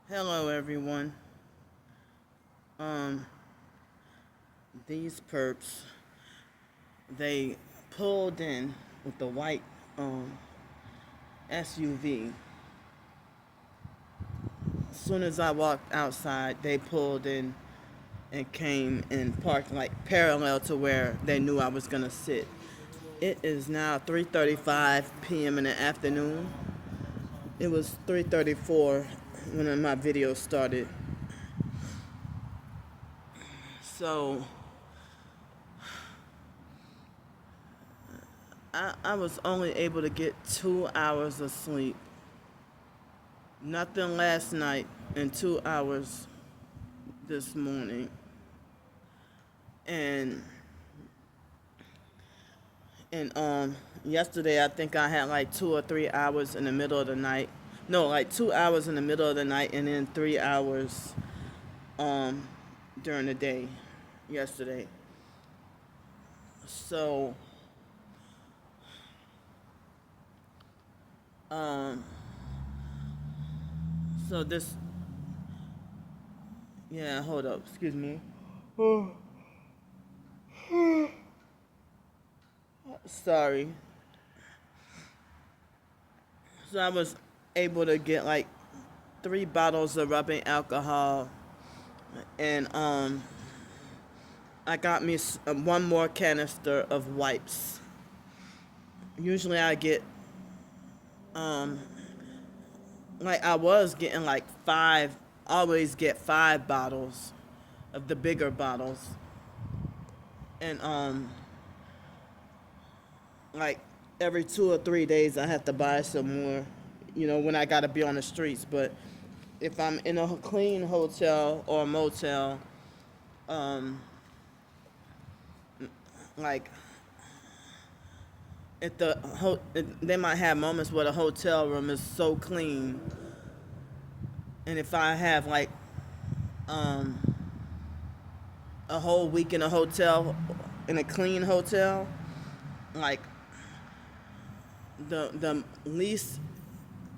Hello everyone. Um these perps, they pulled in with the white SUV. As soon as I walked outside, they pulled in and came and parked like parallel to where they knew I was going to sit. It is now 3:35 p.m. in the afternoon. It was 3:34 when my video started. So I was only able to get 2 hours of sleep. Nothing last night and 2 hours this morning. And yesterday I think I had like 2 or 3 hours in the middle of the night. No, like 2 hours in the middle of the night and then 3 hours um during the day yesterday. So um so this yeah, hold up, excuse me. Sorry. So I was able to get like 3 bottles of rubbing alcohol, and I got me one more canister of wipes. Usually I get um like I was getting like five, always get 5 bottles of the bigger bottles, and like every 2 or 3 days I have to buy some more. When I gotta be on the streets, but if I'm in a clean hotel or motel, um, like they might have moments where the hotel room is so clean, and if I have like um, a whole week in a hotel, in a clean hotel, like the least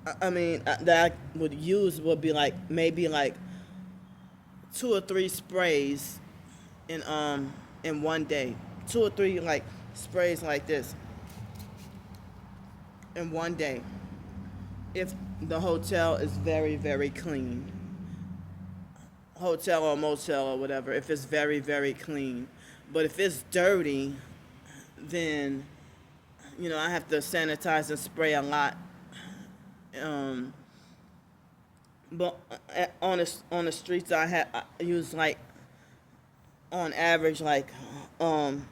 that I would use would be like maybe like 2 or 3 sprays in one day. 2 or 3 like sprays like this in one day. If the hotel is very, very clean, hotel or motel or whatever, if it's very, very clean. But if it's dirty, then I have to sanitize and spray a lot. Um, but on the streets, I use like on average like um,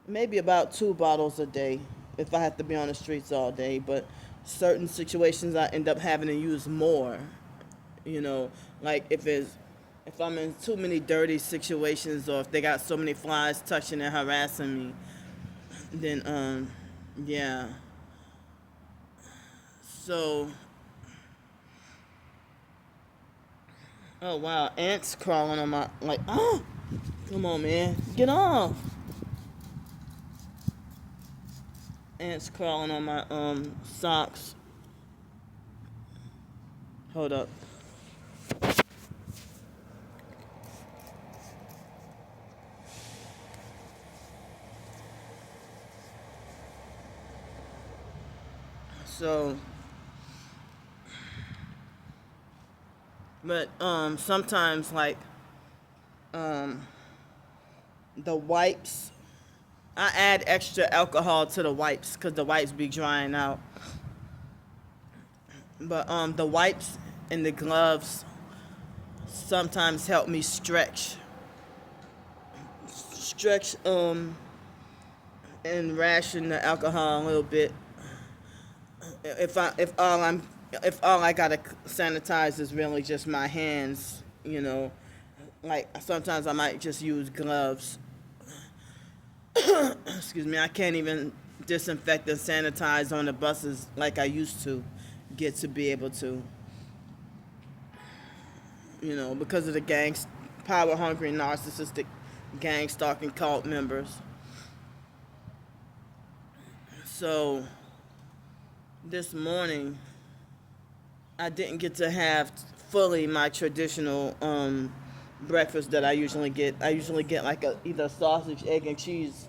maybe about 2 bottles a day if I have to be on the streets all day. But certain situations I end up having to use more. Like if I'm in too many dirty situations, or if they got so many flies touching and harassing me, then yeah. So, oh wow, ants crawling on my, like, oh, come on, man, get off. Ants crawling on my socks. Hold up. So, but sometimes like um the wipes, I add extra alcohol to the wipes because the wipes be drying out. But the wipes and the gloves sometimes help me stretch and ration the alcohol a little bit. If all I gotta sanitize is really just my hands, like sometimes I might just use gloves. Excuse me, I can't even disinfect and sanitize on the buses like I used to get to be able to, because of the gangs, power hungry, narcissistic gang stalking cult members. So this morning I didn't get to have fully my traditional breakfast that I usually get. I usually get like either sausage, egg, and cheese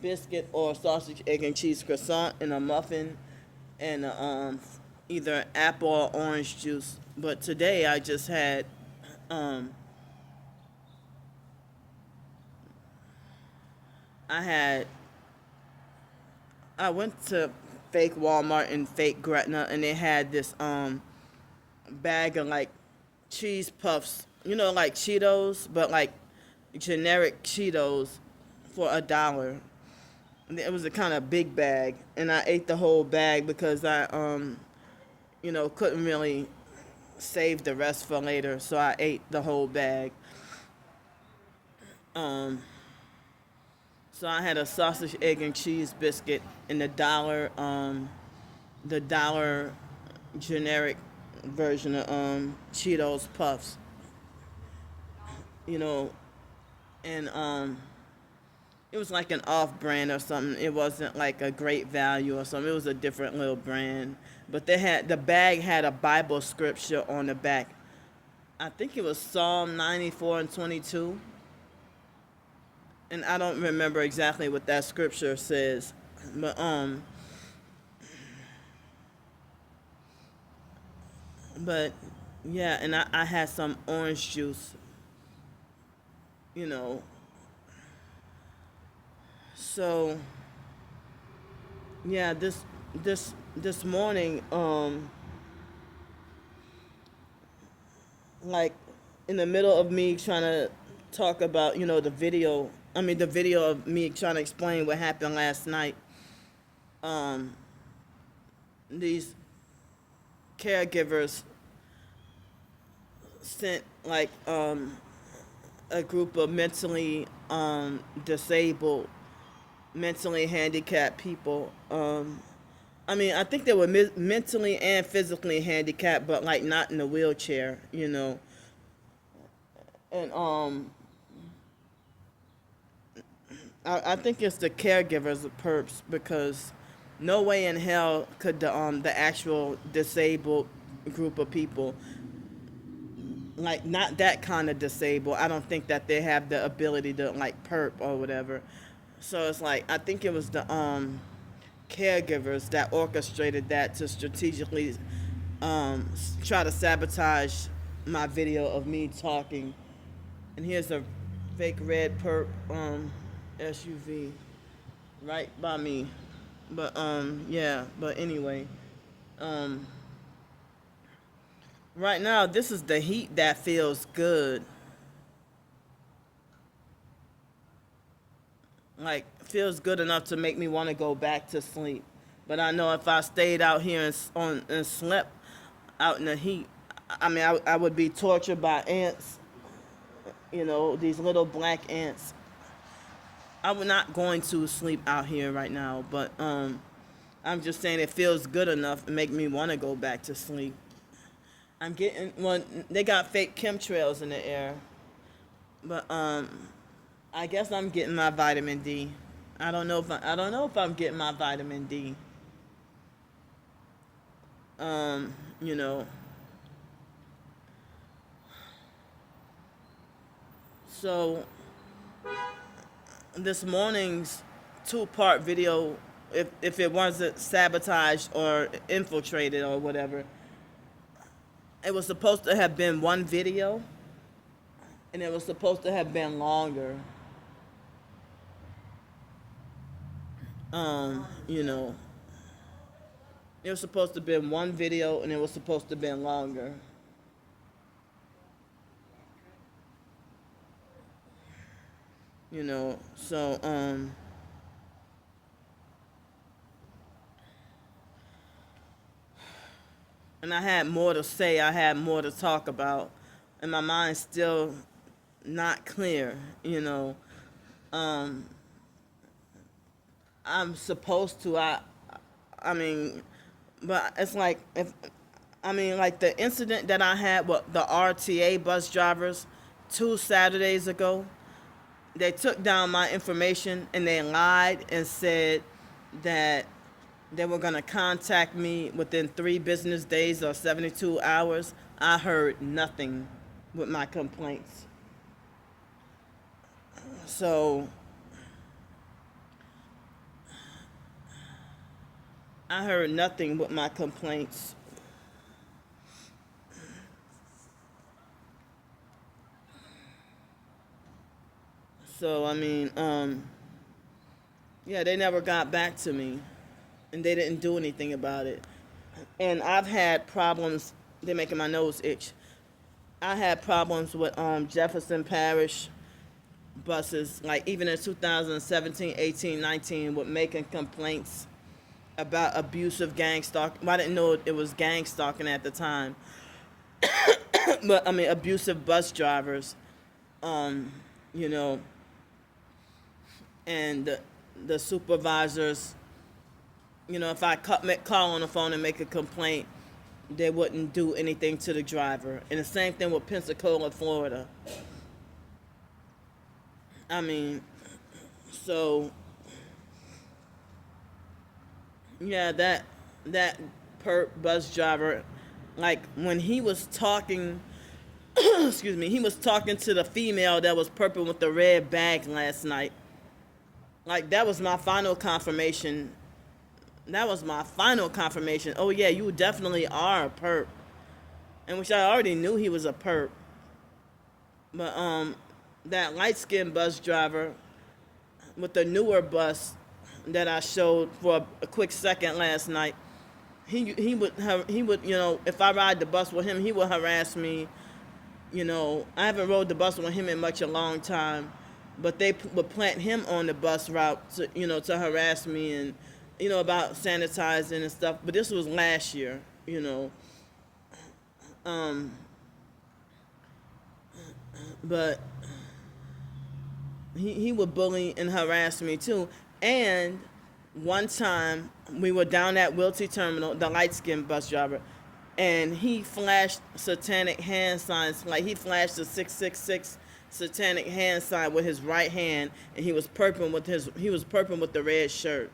biscuit or sausage, egg, and cheese croissant and a muffin and either apple or orange juice. But today I just had um, I had I went to fake Walmart and fake Gretna, and they had this bag of like cheese puffs, like Cheetos, but like generic Cheetos for $1. And it was a kind of big bag, and I ate the whole bag because I couldn't really save the rest for later, so I ate the whole bag. Um, so I had a sausage, egg, and cheese biscuit and the dollar generic version of Cheetos puffs, you know, and it was like an off brand or something. It wasn't like a great value or something. It was a different little brand, but the bag had a Bible scripture on the back. I think it was Psalm 94:22, and I don't remember exactly what that scripture says, but but yeah, and I had some orange juice, you know. So yeah, this morning, like in the middle of me trying to talk about, the video of me trying to explain what happened last night. Um, these caregivers sent like a group of mentally disabled, mentally handicapped people. I think they were mentally and physically handicapped, but like not in a wheelchair. And I think it's the caregivers of perps because no way in hell could the actual disabled group of people, like not that kind of disabled. I don't think that they have the ability to like perp or whatever. So it's like I think it was the caregivers that orchestrated that to strategically try to sabotage my video of me talking. And here's a fake red perp SUV right by me. But yeah, but anyway, um right now this is the heat that feels good. Like feels good enough to make me want to go back to sleep. But I know if I stayed out here and slept out in the heat, I would be tortured by ants. These little black ants. I'm not going to sleep out here right now, but I'm just saying it feels good enough to make me want to go back to sleep. They got fake chemtrails in the air, but I guess I'm getting my vitamin D. I don't know if I'm getting my vitamin D. You know. So this morning's two-part video, if it wasn't sabotaged or infiltrated or whatever, it was supposed to have been one video, and it was supposed to have been longer. You know, it was supposed to have been one video, and it was supposed to have been longer. So and I had more to say, I had more to talk about, and my mind's still not clear. Um, I'm supposed to, I mean, but it's like, like the incident that I had with the RTA bus drivers 2 Saturdays ago, they took down my information and they lied and said that they were going to contact me within 3 business days or 72 hours. I heard nothing with my complaints. So I heard nothing with my complaints. So, I mean, yeah, they never got back to me, and they didn't do anything about it. And I've had problems, they're making my nose itch. I had problems with Jefferson Parish buses, like even in 2017, 18, 19, with making complaints about abusive gang stalk. Well, I didn't know it was gang stalking at the time, but I mean abusive bus drivers, you know, and the supervisors. You know, if I call on the phone and make a complaint, they wouldn't do anything to the driver. And the same thing with Pensacola, Florida. I mean, so yeah, that perp bus driver, like when he was talking, excuse me, he was talking to the female that was perping with the red bag last night. Like that was my final confirmation. That was my final confirmation. Oh yeah, you definitely are a perp, and which I already knew he was a perp. But that light skinned bus driver with the newer bus that I showed for a quick second last night, he would you know, if I ride the bus with him, he would harass me. You know, I haven't rode the bus with him in much a long time, but they would plant him on the bus route to, you know, to harass me and, you know, about sanitizing and stuff. But this was last year, you know. But he would bully and harass me too. And one time we were down at Wilty Terminal, the light skinned bus driver, and he flashed satanic hand signs. Like he flashed the 666 satanic hand sign with his right hand, and he was perping with the red shirt.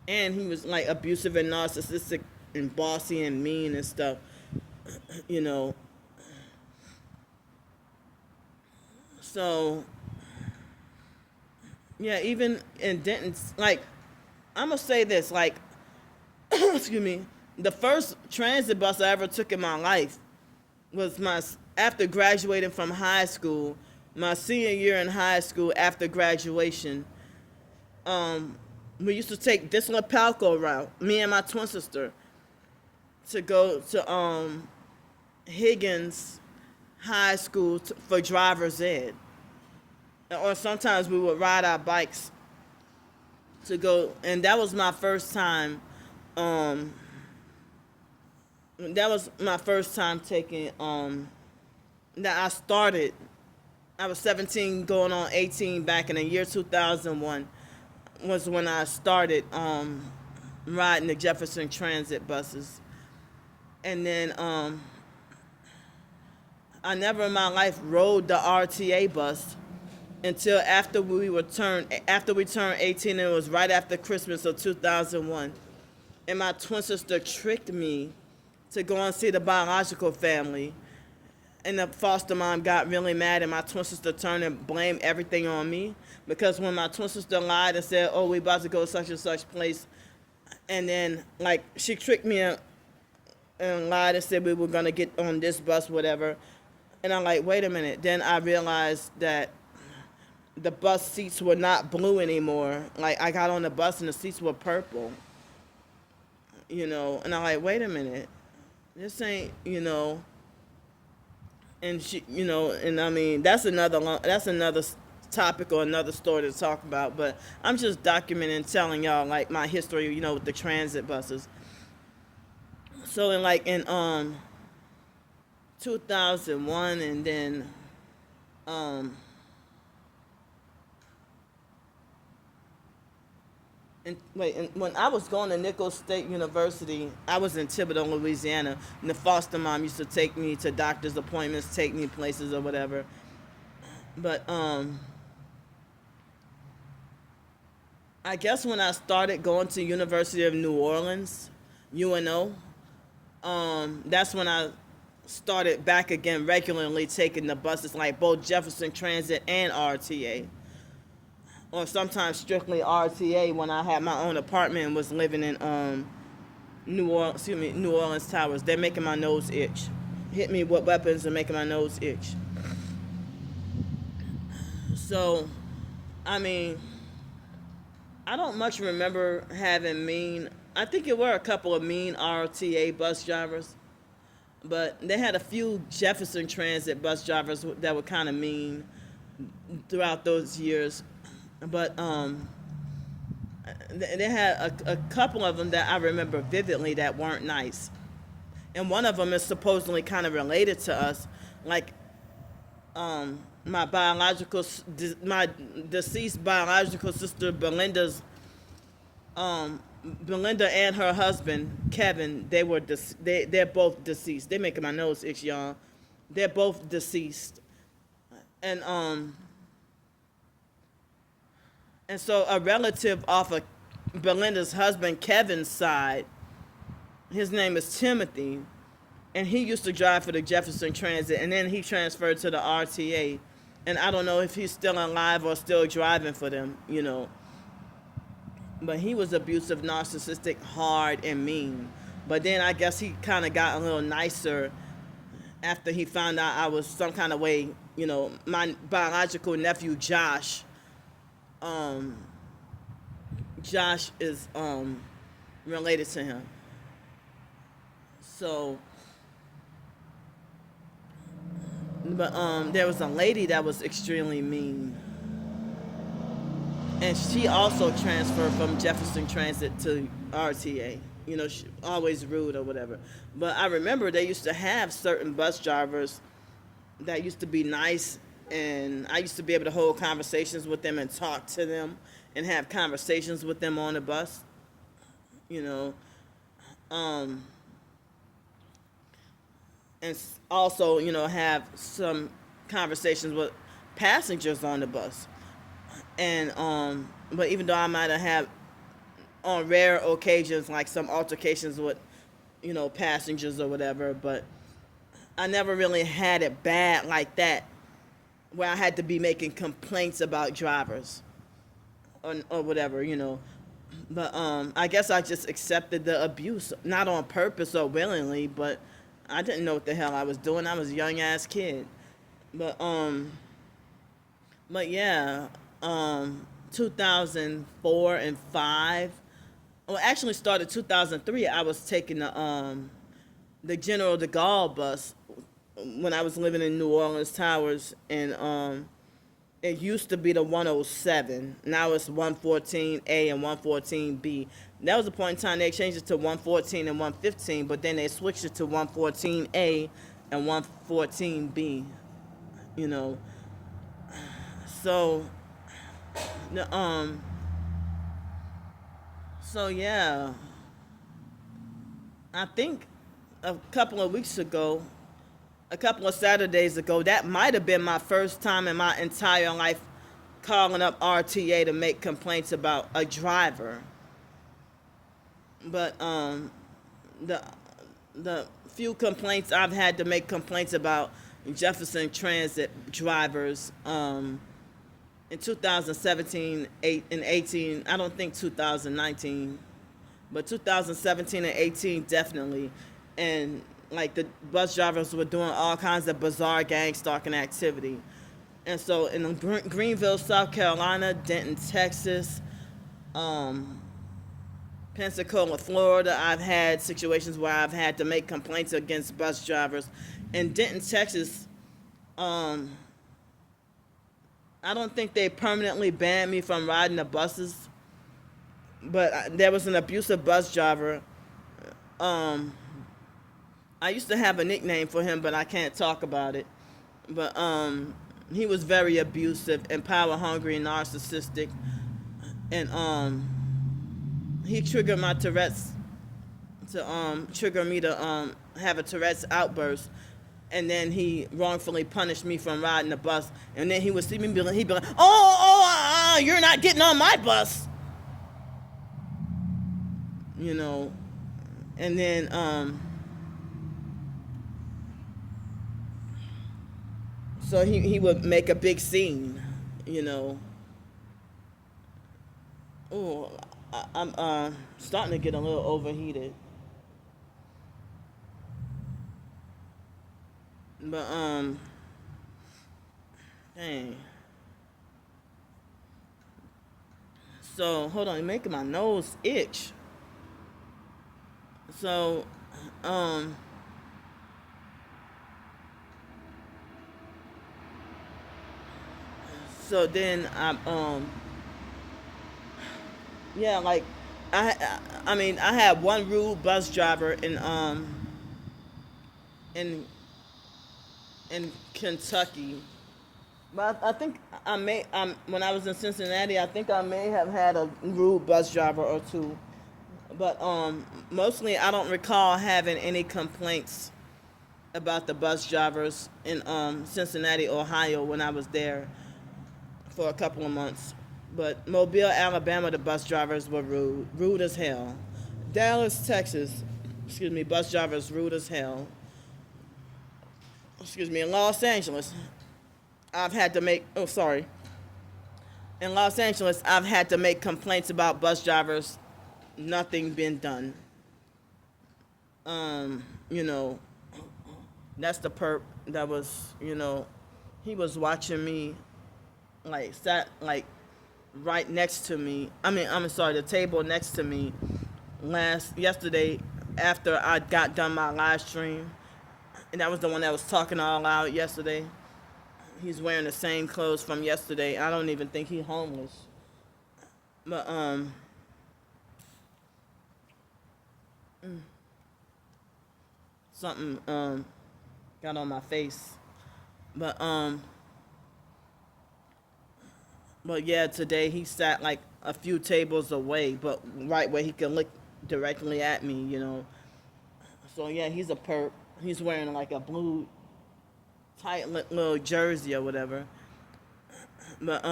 And he was like abusive and narcissistic and bossy and mean and stuff, you know. So yeah, even in Denton, like I'm gonna say this, like excuse me, the first transit bus I ever took in my life was after graduating from high school, my senior year in high school. After graduation, we used to take this Lapalco route, me and my twin sister, to go to Higgins High School for driver's ed. Or sometimes we would ride our bikes to go, and that was my first time. That was my first time taking. That I started. I was 17, going on 18, back in the year 2001. Was when I started riding the Jefferson Transit buses, and then I never in my life rode the RTA bus until after we turned 18, and it was right after Christmas of 2001. And my twin sister tricked me to go and see the biological family, and the foster mom got really mad, and my twin sister turned and blamed everything on me, because when my twin sister lied and said, oh, we about to go such and such place, and then like she tricked me and lied and said we were gonna get on this bus, whatever. And I'm like, wait a minute. Then I realized that the bus seats were not blue anymore. Like I got on the bus and the seats were purple. You know, and I'm like, wait a minute. This ain't, you know. And she, you know, and I mean, that's another topic or another story to talk about. But I'm just documenting, telling y'all like my history, you know, with the transit buses. So in 2001, and then and when I was going to Nichols State University, I was in Thibodaux, Louisiana, and the foster mom used to take me to doctor's appointments, take me places or whatever. But I I guess when I started going to University of New Orleans, UNO, that's when I started back again regularly taking the buses, like both Jefferson Transit and RTA, or sometimes strictly RTA when I had my own apartment and was living in New Orleans Towers. They're making my nose itch. Hit me with weapons and making my nose itch. So, I mean, I don't much remember having mean. I think it were a couple of mean RTA bus drivers, but they had a few Jefferson Transit bus drivers that were kind of mean throughout those years. But they had a couple of them that I remember vividly that weren't nice, and one of them is supposedly kind of related to us, like my my deceased biological sister Belinda and her husband Kevin. They're both deceased. They're making my nose itch, y'all. They're both deceased, and so a relative off of Belinda's husband Kevin's side, his name is Timothy, and he used to drive for the Jefferson Transit, and then he transferred to the RTA, and I don't know if he's still alive or still driving for them, But he was abusive, narcissistic, hard, and mean. But then I guess he kind of got a little nicer after he found out I was some kind of way, my biological nephew Josh. Josh is related to him. So, but there was a lady that was extremely mean, and she also transferred from Jefferson Transit to RTA. She always rude or whatever. But I remember they used to have certain bus drivers that used to be nice, and I used to be able to hold conversations with them and talk to them and have conversations with them on the bus. And also, have some conversations with passengers on the bus. And but even though I might have had on rare occasions like some altercations with passengers or whatever, but I never really had it bad like that where I had to be making complaints about drivers or whatever. But I guess I just accepted the abuse, not on purpose or willingly, but I didn't know what the hell I was doing. I was a young ass kid. But yeah, 2004 and 5. Well, actually started 2003. I was taking the General de Gaulle bus when I was living in New Orleans Towers, and it used to be the 107. Now it's 114A and 114B. That was the point in time they changed it to 114 and 115, but then they switched it to 114A and 114B. So so yeah, I think a couple of Saturdays ago, that might have been my first time in my entire life calling up RTA to make complaints about a driver. But the few complaints I've had to make complaints about Jefferson Transit drivers in 2017, 8 and 18. I don't think 2019, but 2017 and 18 definitely. And like the bus drivers were doing all kinds of bizarre gang stalking activity. And so in Greenville, South Carolina, Denton, Texas, Pensacola, Florida, I've had situations where I've had to make complaints against bus drivers. In Denton, Texas, I don't think they permanently banned me from riding the buses, but there was an abusive bus driver. I used to have a nickname for him, but I can't talk about it. But he was very abusive and power hungry and narcissistic, and he triggered my Tourette's to trigger me to have a Tourette's outburst. And then he wrongfully punished me from riding the bus. And then he would see me, he'd be like, you're not getting on my bus. you know, and then so he would make a big scene, you know. Oh, I'm starting to get a little overheated, but dang. So hold on, you're making my nose itch. So um so then yeah, like I mean I had one rude bus driver in in Kentucky. But I think I may when I was in Cincinnati, I think I may have had a rude bus driver or two. But mostly I don't recall having any complaints about the bus drivers in Cincinnati, Ohio when I was there for a couple of months. But Mobile, Alabama, the bus drivers were rude as hell. Dallas, Texas, excuse me, bus drivers rude as hell. Excuse me, in Los Angeles, I've had to make, oh, sorry. In Los Angeles, I've had to make complaints about bus drivers, nothing been done. You know, that's the perp that was, you know, he was watching me, like, sat, like, right next to me. I mean, I'm sorry, the table next to me yesterday after I got done my live stream. And that was the one that was talking all loud yesterday. He's wearing the same clothes from yesterday. I don't even think he's homeless. But something got on my face. But but yeah, today he sat like a few tables away, but right where he could look directly at me, you know. So yeah, he's a perp. He's wearing like a blue tight little jersey or whatever. But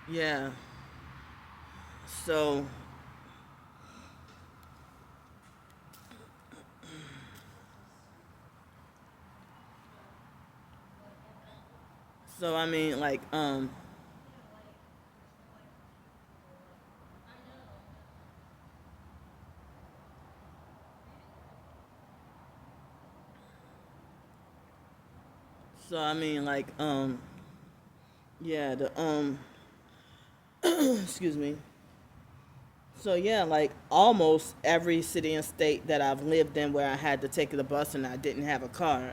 yeah. So I mean like so I mean like yeah, the excuse me. So yeah, like almost every city and state that I've lived in where I had to take the bus and I didn't have a car,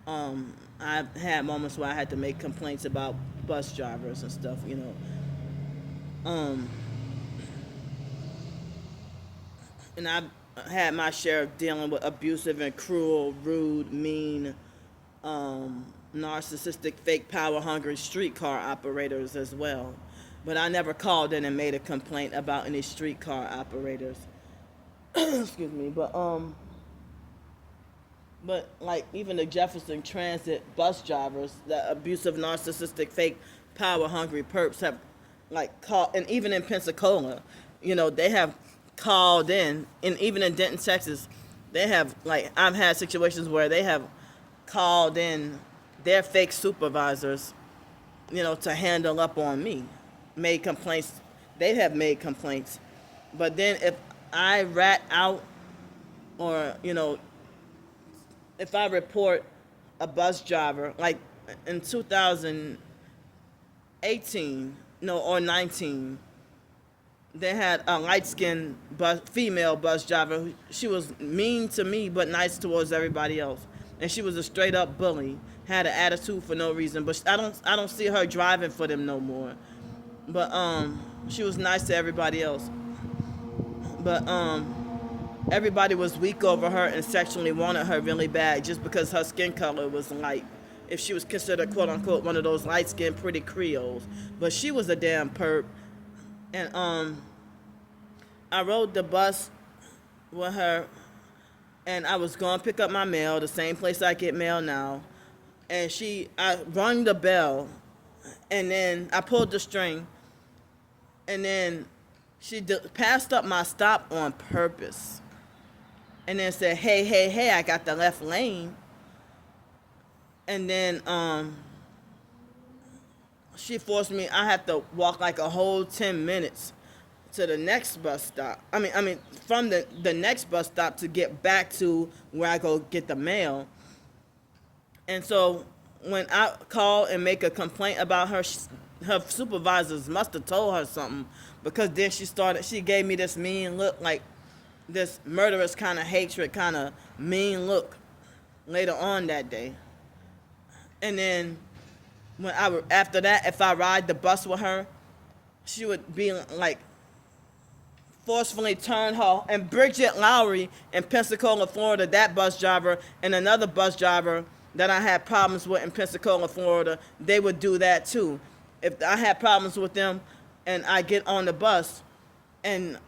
I've had moments where I had to make complaints about bus drivers and stuff, you know. Um, and I've had my share of dealing with abusive and cruel, rude, mean, narcissistic, fake, power hungry streetcar operators as well. But I never called in and made a complaint about any streetcar operators. Excuse me, but like even the Jefferson Transit bus drivers, the abusive, narcissistic, fake, power hungry perps have like called, and even in Pensacola, you know, they have called in, and even in Denton, Texas, they have like I've had situations where they have called in their fake supervisors, you know, to handle up on me, made complaints. They have made complaints, but then if I rat out or you know if I report a bus driver, like in 2018, no, or 19, they had a light-skinned female bus driver. She was mean to me, but nice towards everybody else, and she was a straight-up bully. Had an attitude for no reason, but I don't see her driving for them no more. But she was nice to everybody else. But everybody was weak over her and sexually wanted her really bad just because her skin color was light. If she was considered quote unquote one of those light skinned pretty Creoles. But she was a damn perp. And I rode the bus with her and I was going to pick up my mail, the same place I get mail now. And I rung the bell and then I pulled the string and then passed up my stop on purpose, and then said, "Hey, hey, hey, I got the left lane." And then she forced me. I had to walk like a whole 10 minutes to the next bus stop. I mean, from the next bus stop to get back to where I go get the mail. And so when I call and make a complaint about her, her supervisors must have told her something, because then she gave me this mean look, like this murderous kind of hatred, kind of mean look later on that day. And then after that, if I ride the bus with her, she would be like forcefully turn her, and Bridget Lowry in Pensacola, Florida, that bus driver, and another bus driver that I had problems with in Pensacola, Florida, they would do that too. If I had problems with them and I get on the bus, and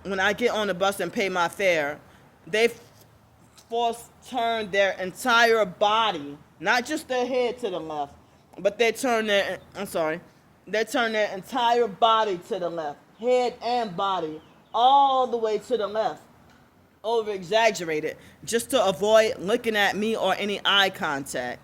when I get on the bus and pay my fare, they turn their entire body, not just their head to the left, but they turn their entire body to the left, head and body, all the way to the left, over exaggerated, just to avoid looking at me or any eye contact.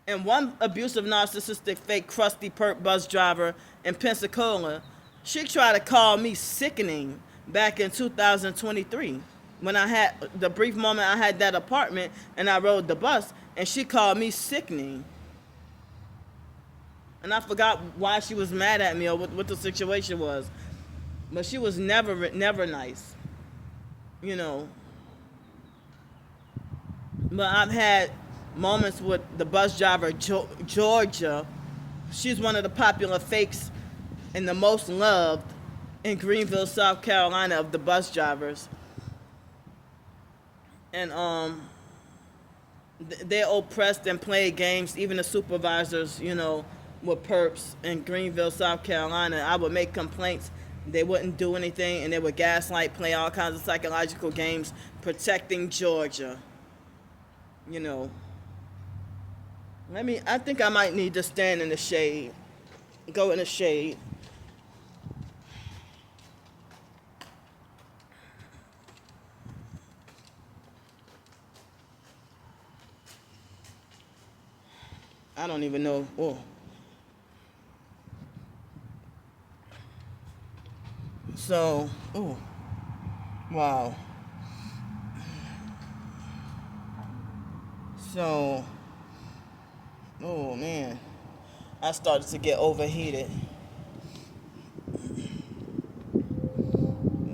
And one abusive, narcissistic, fake, crusty perp bus driver in Pensacola, she tried to call me sickening back in 2023 when I had the brief moment I had that apartment and I rode the bus, and she called me sickening. And I forgot why she was mad at me or what the situation was. But she was never nice, you know. But I've had moments with the bus driver, Georgia. She's one of the popular fakes and the most loved in Greenville, South Carolina, of the bus drivers. And they're oppressed and play games, even the supervisors, you know, with perps in Greenville, South Carolina. I would make complaints. They wouldn't do anything, and they would gaslight, play all kinds of psychological games, protecting Georgia. You know. I think I might need to stand in the shade. Go in the shade. I don't even know. Oh. So, oh, wow. So, oh man, I started to get overheated.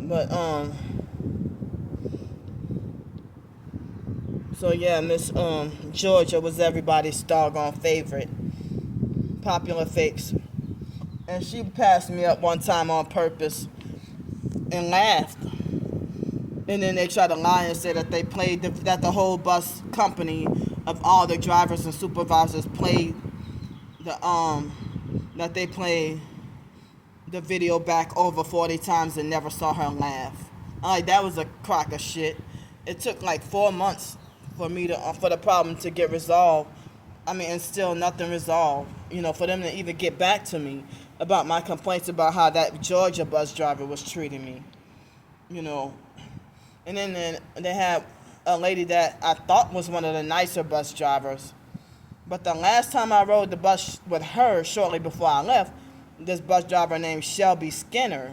But so yeah, Miss Georgia was everybody's doggone favorite, popular fakes, and she passed me up one time on purpose and laughed. And then they tried to lie and say that that the whole bus company of all the drivers and supervisors played that they played the video back over 40 times and never saw her laugh. Like, that was a crock of shit. It took like 4 months for the problem to get resolved. I mean, and still nothing resolved. You know, for them to even get back to me about my complaints about how that Georgia bus driver was treating me. You know. And then they had a lady that I thought was one of the nicer bus drivers. But the last time I rode the bus with her, shortly before I left, this bus driver named Shelby Skinner,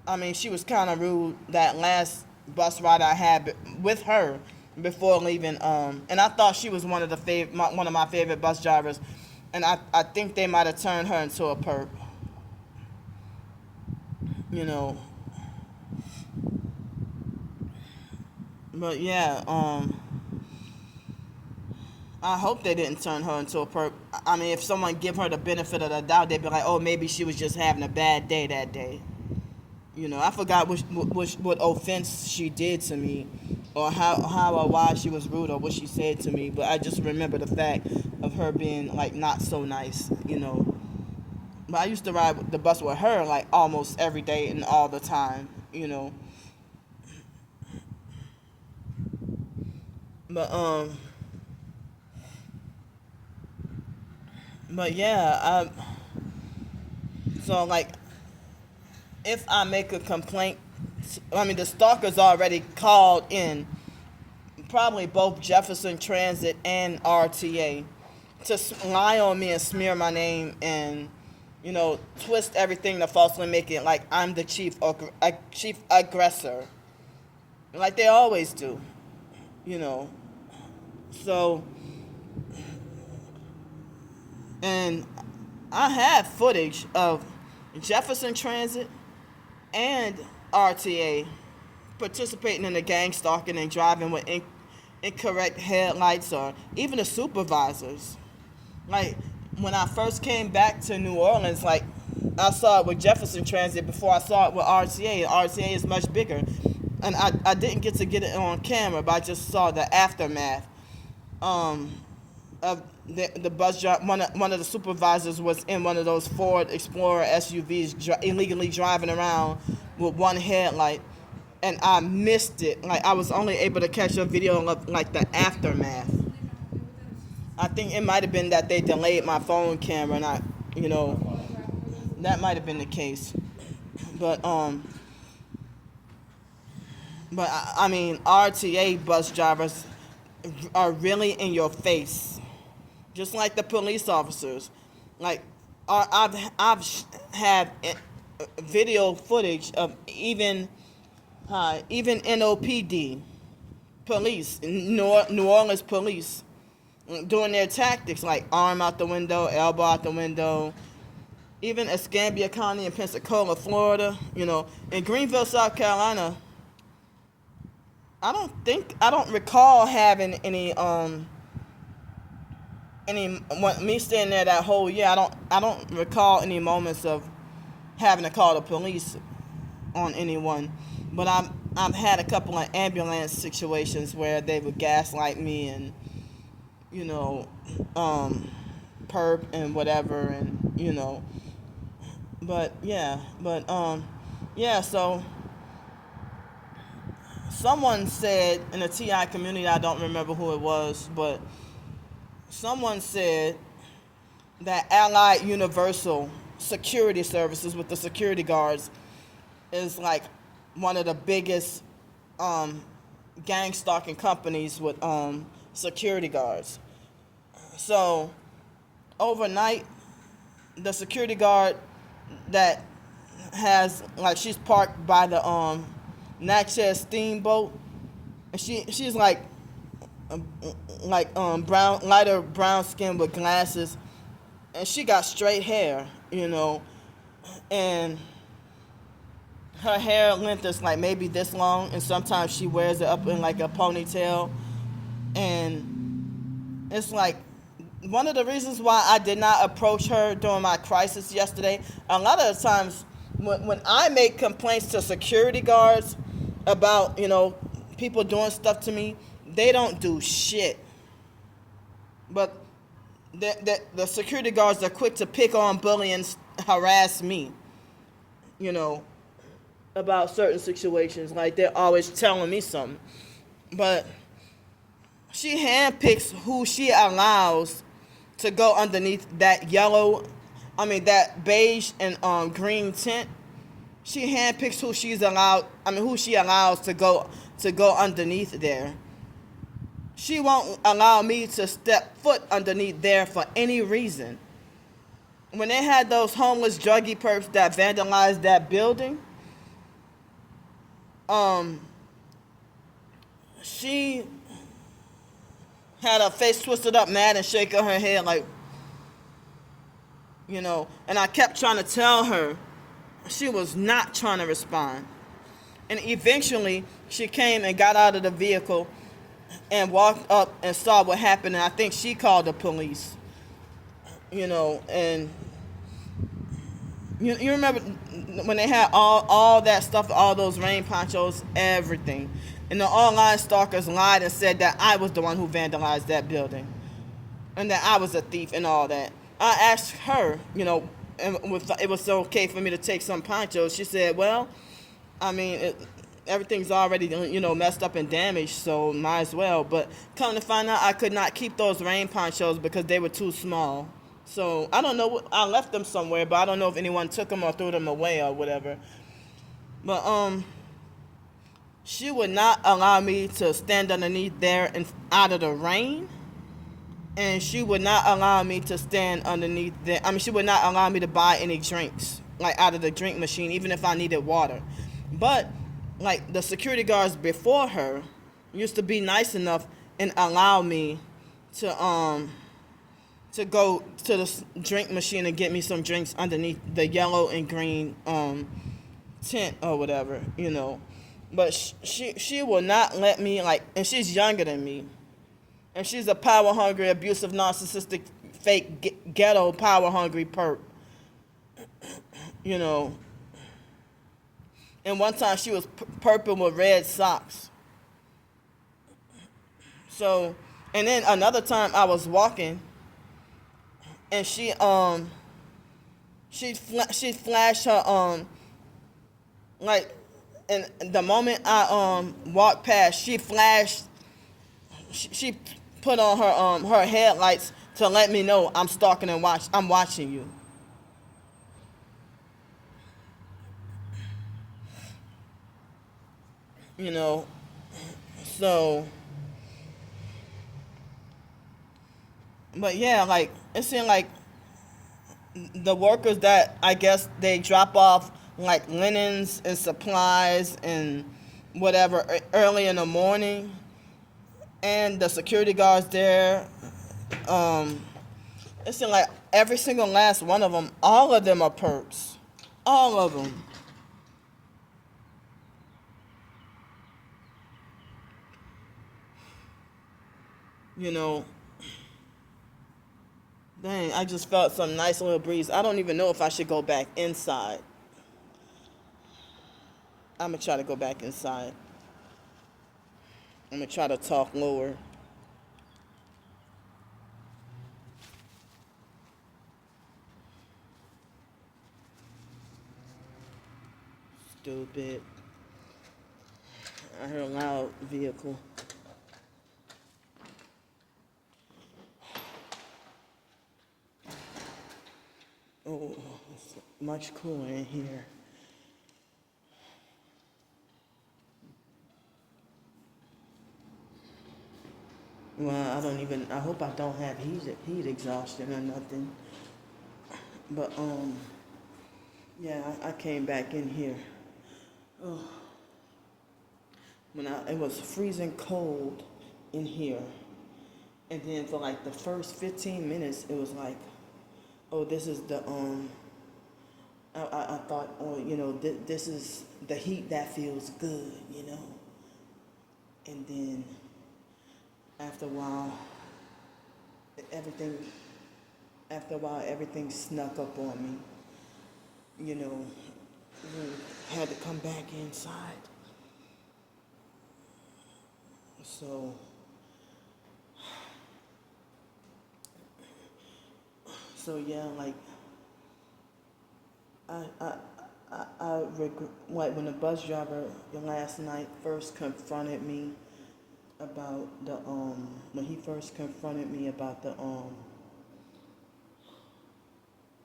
I mean, she was kind of rude that last bus ride I had with her before leaving. And I thought she was one of my favorite bus drivers. And I think they might have turned her into a perp. You know. But yeah, I hope they didn't turn her into a perp. I mean, if someone give her the benefit of the doubt, they'd be like, oh, maybe she was just having a bad day that day. You know, I forgot what offense she did to me, or how or why she was rude, or what she said to me. But I just remember the fact of her being like not so nice, you know. But I used to ride the bus with her like almost every day and all the time, you know. But yeah, so like if I make a complaint, I mean, the stalkers already called in, probably both Jefferson Transit and RTA, to lie on me and smear my name and, twist everything to falsely make it like I'm the chief aggressor, like they always do, you know. So, and I have footage of Jefferson Transit and RTA participating in the gang stalking and driving with incorrect headlights, or even the supervisors. Like, when I first came back to New Orleans, like, I saw it with Jefferson Transit before I saw it with RTA. RTA is much bigger. And I didn't get to get it on camera, but I just saw the aftermath of the bus driver. One of the supervisors was in one of those Ford Explorer SUVs illegally driving around with one headlight, and I missed it. Like, I was only able to catch a video of like the aftermath. I think it might have been that they delayed my phone camera, and that might have been the case. But I mean, RTA bus drivers are really in your face, just like the police officers. Like, I've had video footage of even NOPD police, New Orleans police, doing their tactics, like arm out the window, elbow out the window. Even Escambia County in Pensacola, Florida, in Greenville, South Carolina, I don't recall having any me staying there that whole year. I don't recall any moments of having to call the police on anyone. But I've had a couple of ambulance situations where they would gaslight me and perp and whatever, and but so someone said in the TI community, I don't remember who it was, but someone said that Allied Universal Security Services with the security guards is like one of the biggest gang stalking companies with security guards. So overnight, the security guard that has, like, she's parked by the Natchez Steamboat, and she's like lighter brown skin with glasses, and she got straight hair, and her hair length is like maybe this long, and sometimes she wears it up in like a ponytail. And it's like one of the reasons why I did not approach her during my crisis yesterday. A lot of the times when I make complaints to security guards about, people doing stuff to me, they don't do shit. But the security guards are quick to pick on, bully, and harass me, about certain situations. Like, they're always telling me something. But she handpicks who she allows to go underneath that that beige and green tent. She handpicks who she allows to go underneath there. She won't allow me to step foot underneath there for any reason. When they had those homeless druggie perps that vandalized that building, she had her face twisted up, mad, and shaking her head like, and I kept trying to tell her she was not trying to respond. And eventually she came and got out of the vehicle and walked up and saw what happened, and I think she called the police. And you remember when they had all that stuff, all those rain ponchos, everything. And the online stalkers lied and said that I was the one who vandalized that building, and that I was a thief and all that. I asked her, and it was okay for me to take some ponchos. She said, well, I mean, everything's already, messed up and damaged, so might as well. But come to find out, I could not keep those rain ponchos because they were too small. So I don't know, I left them somewhere, but I don't know if anyone took them or threw them away or whatever. But she would not allow me to stand underneath there and out of the rain, and she would not allow me to stand underneath there. I mean, she would not allow me to buy any drinks, like out of the drink machine, even if I needed water. But like the security guards before her used to be nice enough and allow me to go to the drink machine and get me some drinks underneath the yellow and green tent or whatever, you know. But she will not let me, like, and she's younger than me, and she's a power hungry, abusive, narcissistic, fake ghetto power hungry perp, you know. And one time she was purple with red socks. So, and then another time I was walking, and she flashed her like, and the moment I walked past, she flashed. She put on her headlights to let me know I'm stalking and I'm watching you. You know, so. But yeah, like it seemed like the workers that I guess they drop off like linens and supplies and whatever early in the morning, and the security guards there, it seemed like every single last one of them, all of them are perps, all of them. You know, dang, I just felt some nice little breeze. I don't even know if I should go back inside. I'm gonna try to go back inside. I'm gonna try to talk lower. Stupid. I heard a loud vehicle. Oh, it's much cooler in here. Well, I hope I don't have heat exhaustion or nothing. But, yeah, I came back in here. Oh, it was freezing cold in here. And then for like the first 15 minutes, it was like, oh, this is the, I thought, oh, you know, this is the heat that feels good, you know. And then after a while, everything, everything snuck up on me, you know. Had to come back inside. So yeah, like I regret, like when the bus driver last night first confronted me about the when he first confronted me about the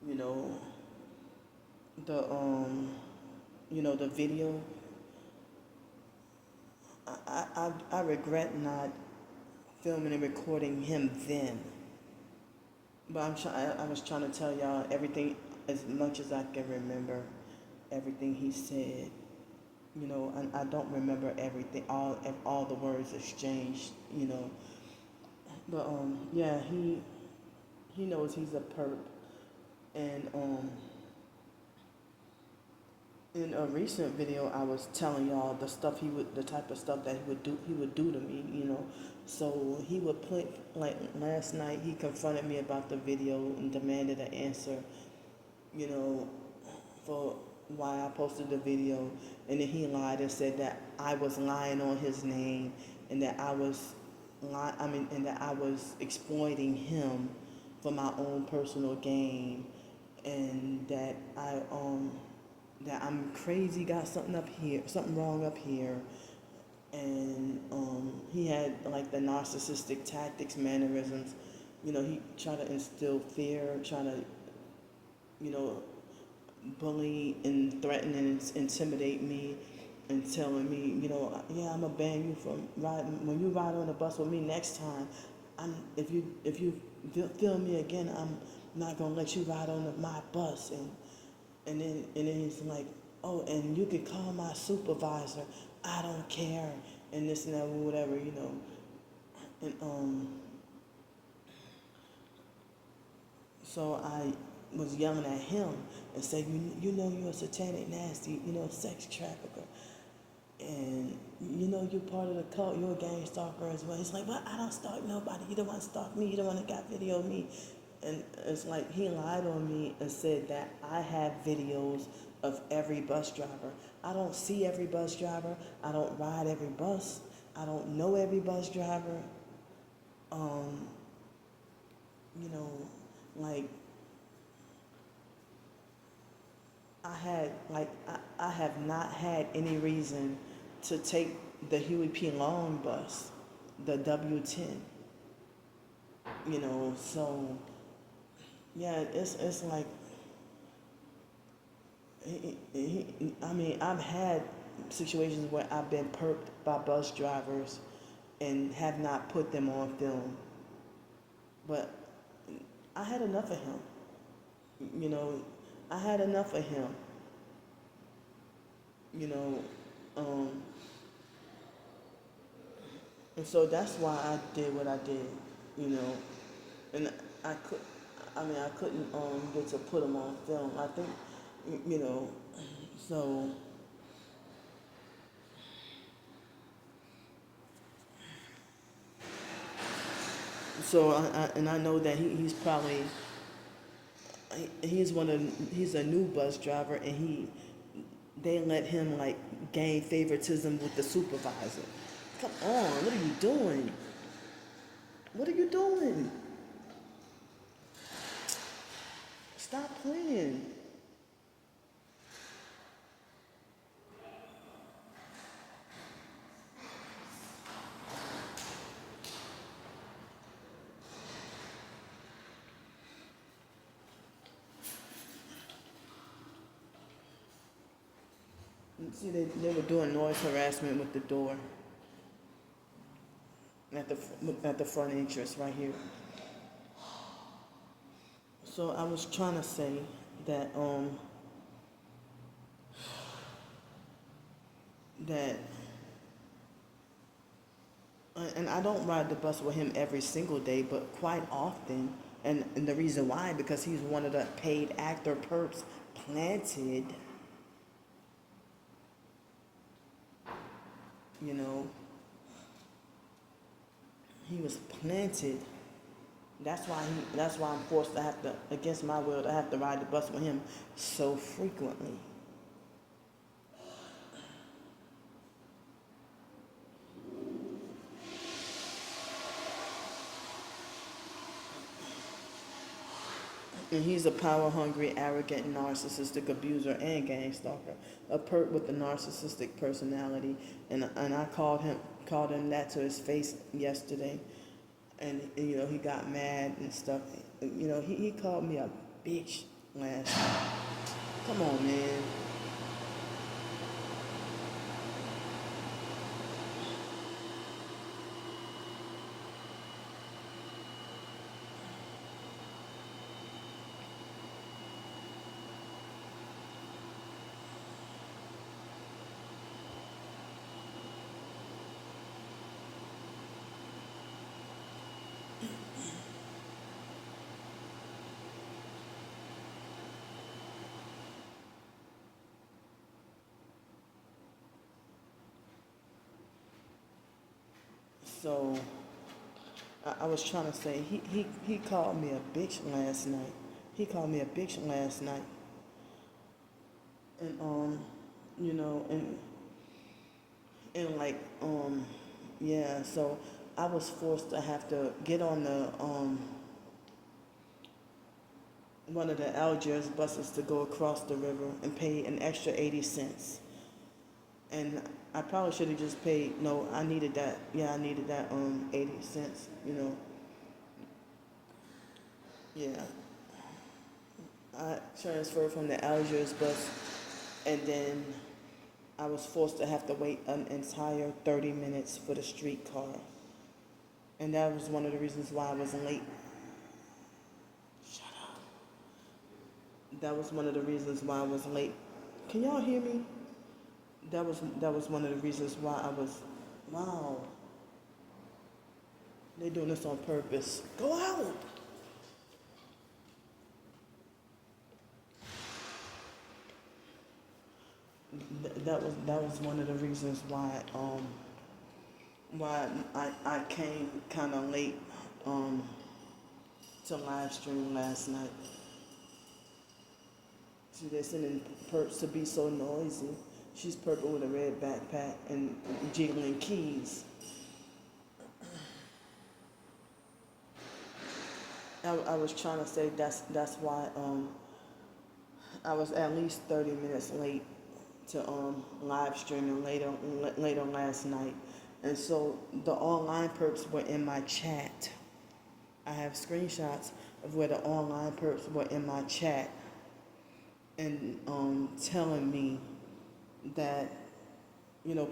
you know, the the video. I regret not filming and recording him then. But I was trying to tell y'all everything as much as I can remember, everything he said. You know, and I don't remember everything, all the words exchanged. You know, but yeah, he knows he's a perp, and in a recent video, I was telling y'all the type of stuff that he would do to me, you know. So he would put, like last night, he confronted me about the video and demanded an answer, you know, for why I posted the video, and then he lied and said that I was lying on his name, and that and that I was exploiting him for my own personal gain, and that I'm crazy, got something wrong up here, and he had like the narcissistic tactics, mannerisms, you know. He tried to instill fear, trying to, you know, bully and threaten and intimidate me and telling me, yeah, I'm gonna ban you from riding. When you ride on the bus with me next time, if you feel me again, I'm not gonna let you ride on my bus. And then he's like, oh, and you could call my supervisor. I don't care, and this and that, whatever. And so I was yelling at him and said, you're a satanic, nasty, sex trafficker. And you're part of the cult, you're a gang stalker as well. He's like, well, I don't stalk nobody. You don't want to stalk me. You don't want to got video of me. And it's like he lied on me and said that I have videos of every bus driver. I don't see every bus driver. I don't ride every bus. I don't know every bus driver. Um, you know, like I have not had any reason to take the Huey P. Long bus, the W10. So yeah, it's like I mean, I've had situations where I've been perked by bus drivers and have not put them on film, but I had enough of him. You know, I had enough of him. You know, um, and so that's why I did what I did. You know, and I could, I mean, I couldn't get to put him on film. I think, you know, so and I know that he's probably he's a new bus driver, and they let him like gain favoritism with the supervisor. Come on, what are you doing? What are you doing? Stop playing. See, they were doing noise harassment with the door at the front entrance right here. So I was trying to say that that and I don't ride the bus with him every single day, but quite often. And the reason why, because he's one of the paid actor perps planted. You know, he was planted. That's why I'm forced to have to, against my will, to have to ride the bus with him so frequently. And he's a power-hungry, arrogant, narcissistic abuser and gang stalker, a perp with a narcissistic personality. And I called him that to his face yesterday, and he got mad and stuff. He called me a bitch last night. Come on, man. So I was trying to say he called me a bitch last night. He called me a bitch last night, and and like yeah. So I was forced to have to get on the one of the Algiers buses to go across the river and pay an extra 80 cents. And I probably should have just paid. No, I needed that. Yeah, I needed that 80 cents. Yeah. I transferred from the Algiers bus, and then I was forced to have to wait an entire 30 minutes for the streetcar. And that was one of the reasons why I was late. Shut up. That was one of the reasons why I was late. Can y'all hear me? That was one of the reasons why I was. Wow. They're doing this on purpose. Go out. That was one of the reasons why I came kind of late um to live stream last night. See, they're sending Perps to be so noisy. She's purple with a red backpack and jiggling keys. I was trying to say that's why I was at least 30 minutes late to live streaming later last night. And so the online perps were in my chat. I have screenshots of where the online perps were in my chat and telling me that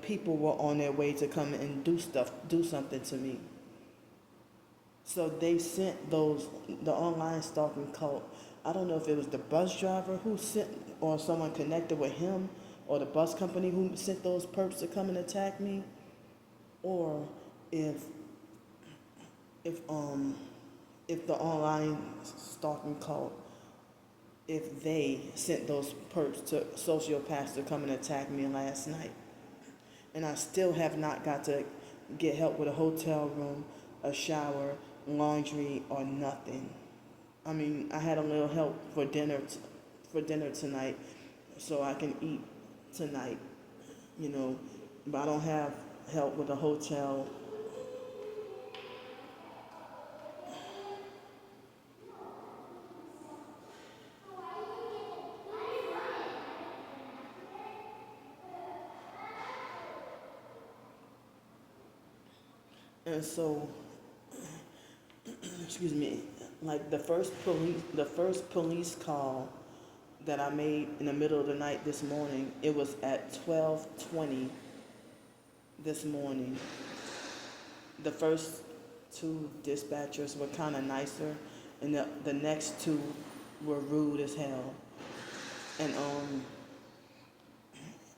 people were on their way to come and do something to me. So they sent the online stalking cult. I don't know if it was the bus driver who sent, or someone connected with him, or the bus company who sent those perps to come and attack me, or if the online stalking cult, if they sent those perps to sociopaths to come and attack me last night. And I still have not got to get help with a hotel room, a shower, laundry, or nothing. I mean, I had a little help for dinner tonight, so I can eat tonight, but I don't have help with a hotel. And so, excuse me, like the first police call that I made in the middle of the night this morning, it was at 12:20 this morning. The first two dispatchers were kind of nicer, and the next two were rude as hell. And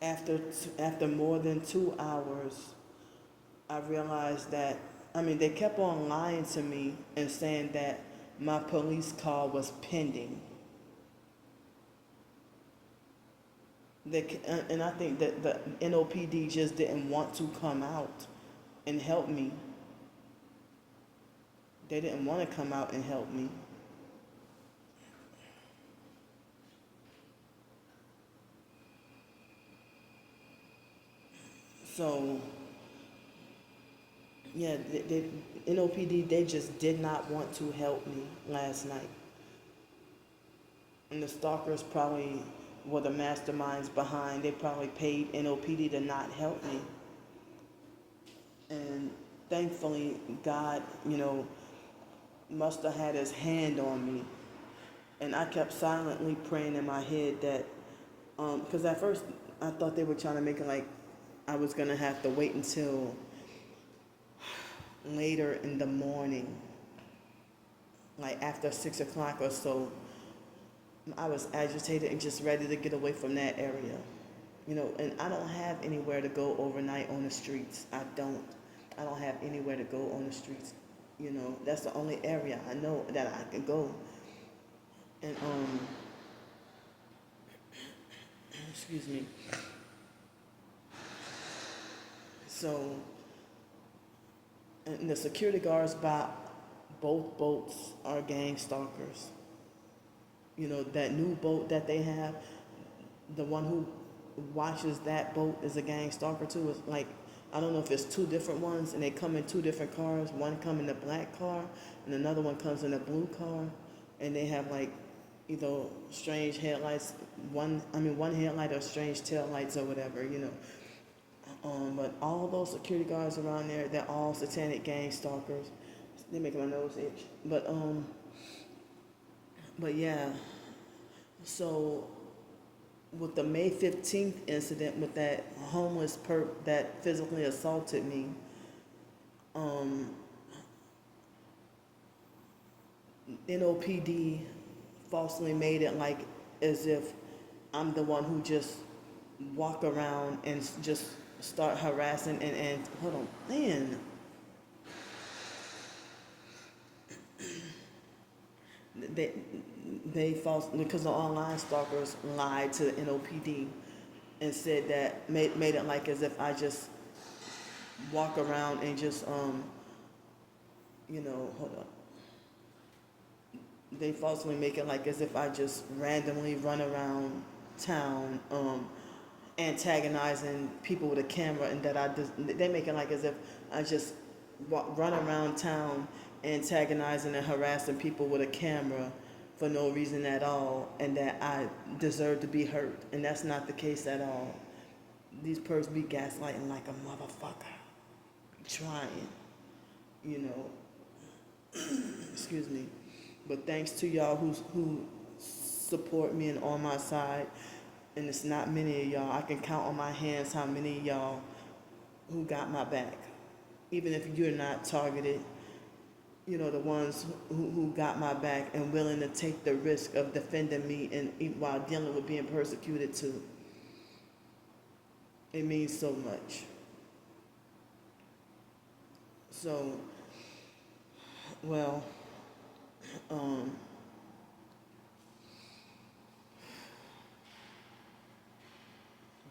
after more than 2 hours, I realized that, they kept on lying to me and saying that my police call was pending. And I think that the NOPD just didn't want to come out and help me. They didn't want to come out and help me. So, yeah, NOPD, they just did not want to help me last night. And the stalkers probably were the masterminds behind. They probably paid NOPD to not help me. And thankfully, God, must have had his hand on me. And I kept silently praying in my head that, because at first I thought they were trying to make it like I was going to have to wait until later in the morning, like after 6 o'clock or so. I was agitated and just ready to get away from that area, and I don't have anywhere to go overnight on the streets. I don't have anywhere to go on the streets. That's the only area I know that I can go. And excuse me. So, and the security guards by both boats are gang stalkers. That new boat that they have, the one who watches that boat is a gang stalker too. It's like, I don't know if it's two different ones, and they come in two different cars. One come in the black car, and another one comes in the blue car, and they have like either strange headlights, one headlight or strange tail lights or whatever, But all those security guards around there, they're all satanic gang stalkers. They're making my nose itch. But yeah, So with the May 15th incident with that homeless perp that physically assaulted me, um, NOPD falsely made it like as if I'm the one who just walk around and just start harassing and hold on, man. They they false because the online stalkers lied to the NOPD and said that made it like as if I just walk around and just hold up. They falsely make it like as if I just randomly run around town antagonizing people with a camera, and that they make it like as if I just run around town antagonizing and harassing people with a camera for no reason at all, and that I deserve to be hurt, and that's not the case at all. These perps be gaslighting like a motherfucker, trying, you know. Excuse me, but thanks to y'all who support me and on my side, and it's not many of y'all. I can count on my hands how many of y'all who got my back, even if you're not targeted. You know, the ones who got my back and willing to take the risk of defending me and while dealing with being persecuted too. It means so much. So, well,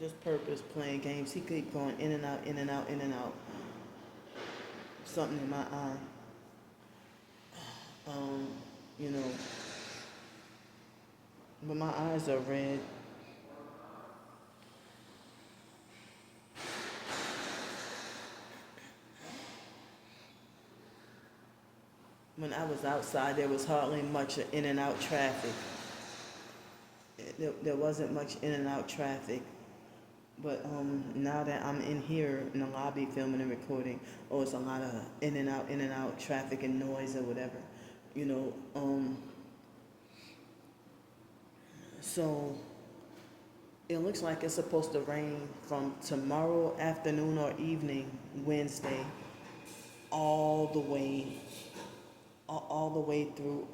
this purpose playing games. He keep going in and out, in and out, in and out. Something in my eye. You know, but my eyes are red. When I was outside, there was hardly much in and out traffic. There wasn't much in and out traffic. But now that I'm in here in the lobby filming and recording, it's a lot of in and out traffic and noise or whatever. You know, so it looks like it's supposed to rain from tomorrow afternoon or evening, Wednesday, all the way through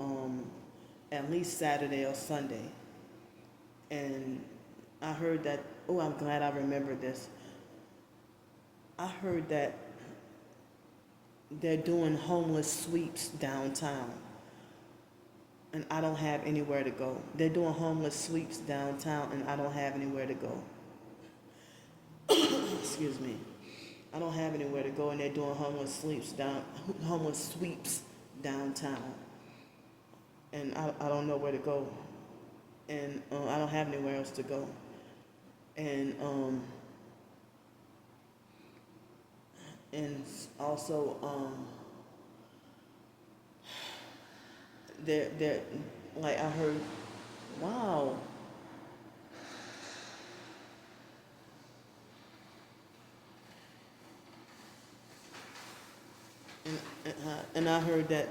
at least Saturday or Sunday. And I heard that, I'm glad I remembered this. I heard that they're doing homeless sweeps downtown. And I don't have anywhere to go. They're doing homeless sweeps downtown and I don't have anywhere to go. Excuse me. I don't have anywhere to go and they're doing homeless sweeps downtown. And I don't know where to go. And I don't have anywhere else to go. And also they're like I heard, wow. And I heard that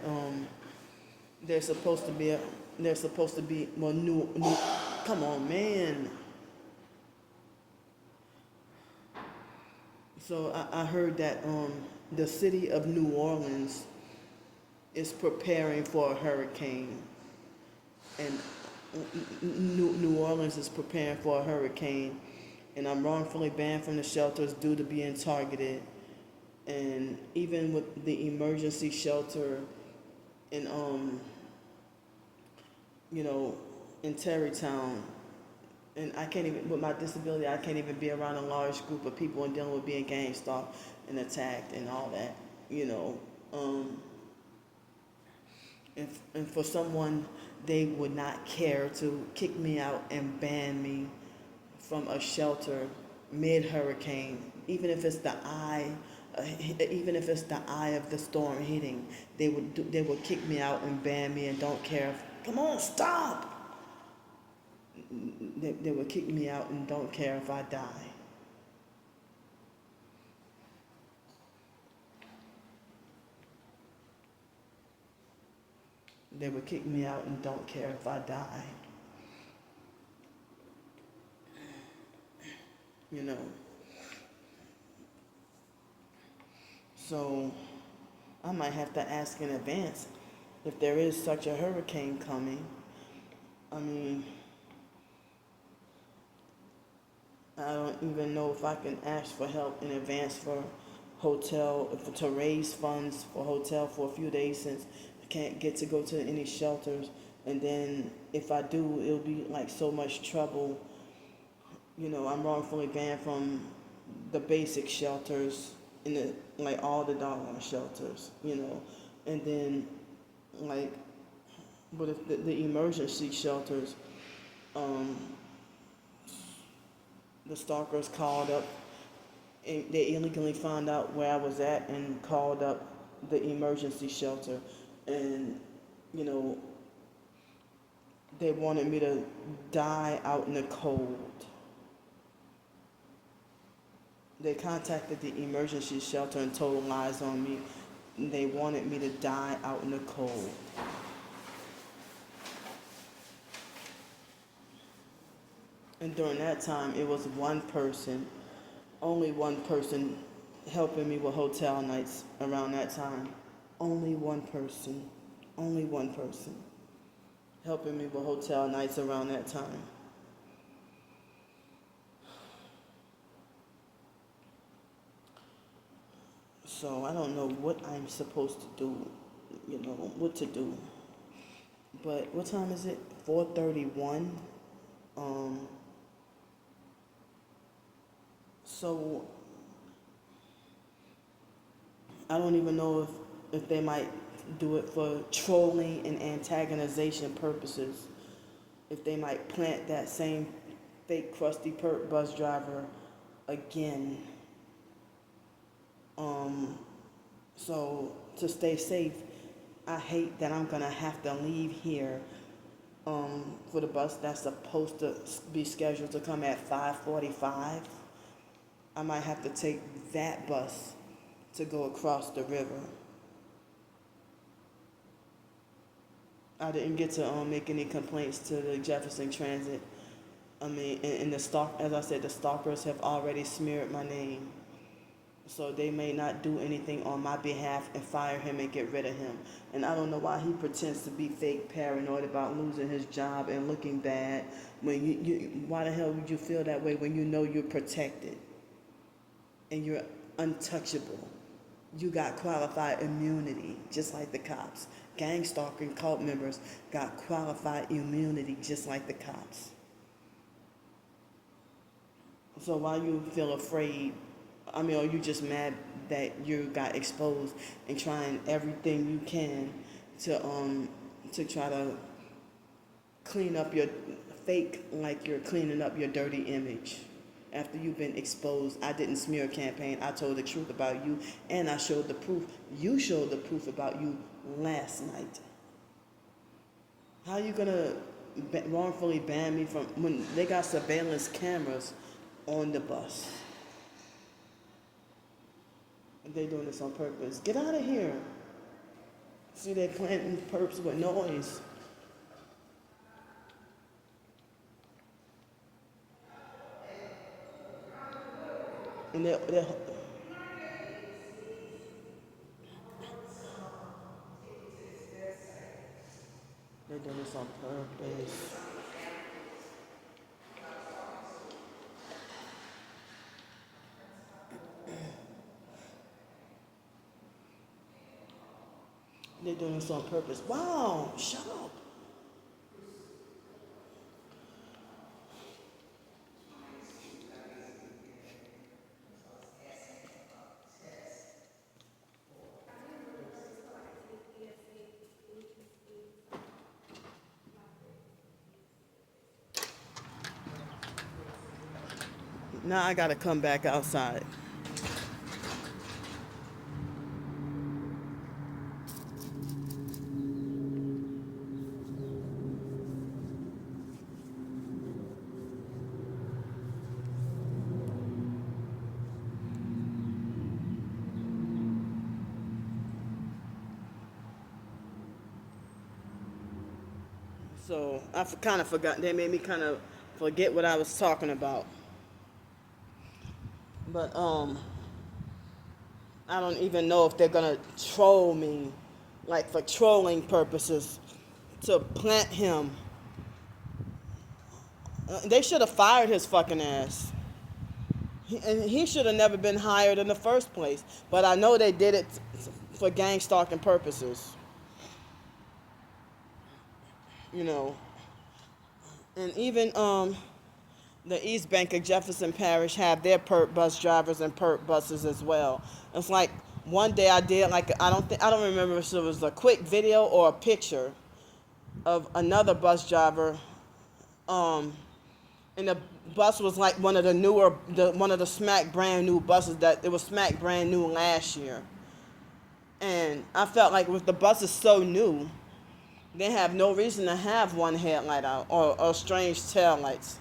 there's supposed to be new. Come on, man. So I heard that the city of New Orleans is preparing for a hurricane, and New Orleans is preparing for a hurricane, and I'm wrongfully banned from the shelters due to being targeted, and even with the emergency shelter in in Terrytown, and I can't even, with my disability, I can't even be around a large group of people and dealing with being gang stalked and attacked and all that, And for someone, they would not care to kick me out and ban me from a shelter mid-hurricane, even if it's the eye of the storm hitting, they would kick me out and ban me and don't care. Come on, stop! They would kick me out and don't care if I die. They would kick me out and don't care if I die. you know. So I might have to ask in advance if there is such a hurricane coming. I mean, I don't even know if I can ask for help in advance for hotel, to raise funds for hotel for a few days since I can't get to go to any shelters. And then if I do, it'll be like so much trouble. I'm wrongfully banned from the basic shelters in the like all the doggone shelters. And then like, but if the emergency shelters, um, the stalkers called up and they illegally found out where I was at and called up the emergency shelter, and you know they wanted me to die out in the cold. They contacted the emergency shelter and told lies on me. They wanted me to die out in the cold. And during that time, it was one person, only one person, helping me with hotel nights around that time. Only one person. Only one person helping me with hotel nights around that time. So I don't know what I'm supposed to do, what to do. But what time is it? 4:31. Um, so I don't even know if they might do it for trolling and antagonization purposes. If they might plant that same fake crusty perp bus driver again. So to stay safe, I hate that I'm gonna have to leave here for the bus that's supposed to be scheduled to come at 5:45. I might have to take that bus to go across the river. I didn't get to make any complaints to the Jefferson Transit. I mean, and as I said, the stalkers have already smeared my name. So they may not do anything on my behalf and fire him and get rid of him. And I don't know why he pretends to be fake paranoid about losing his job and looking bad. When why the hell would you feel that way when you know you're protected and you're untouchable? You got qualified immunity, just like the cops. Gang stalking cult members got qualified immunity, just like the cops. So why you feel afraid? I mean, are you just mad that you got exposed and trying everything you can to try to clean up your fake, like you're cleaning up your dirty image? After you've been exposed, I didn't smear a campaign. I told the truth about you, and I showed the proof. You showed the proof about you last night. How are you gonna wrongfully ban me from when they got surveillance cameras on the bus? They're doing this on purpose. Get out of here. See, they're planting perps with noise. And they're doing this on purpose. They're doing this on purpose. Wow, shut up. Now I gotta come back outside. So I kind of forgot. They made me kind of forget what I was talking about. But I don't even know if they're gonna troll me, like for trolling purposes, to plant him. They should have fired his fucking ass. And he should have never been hired in the first place. But I know they did it for gang stalking purposes. You know. And even the East Bank of Jefferson Parish have their perp bus drivers and perp buses as well. It's like one day I did like I don't remember if it was a quick video or a picture of another bus driver. And the bus was like one of the smack brand new buses that it was smack brand new last year. And I felt like with the bus is so new, they have no reason to have one headlight out or strange tail lights.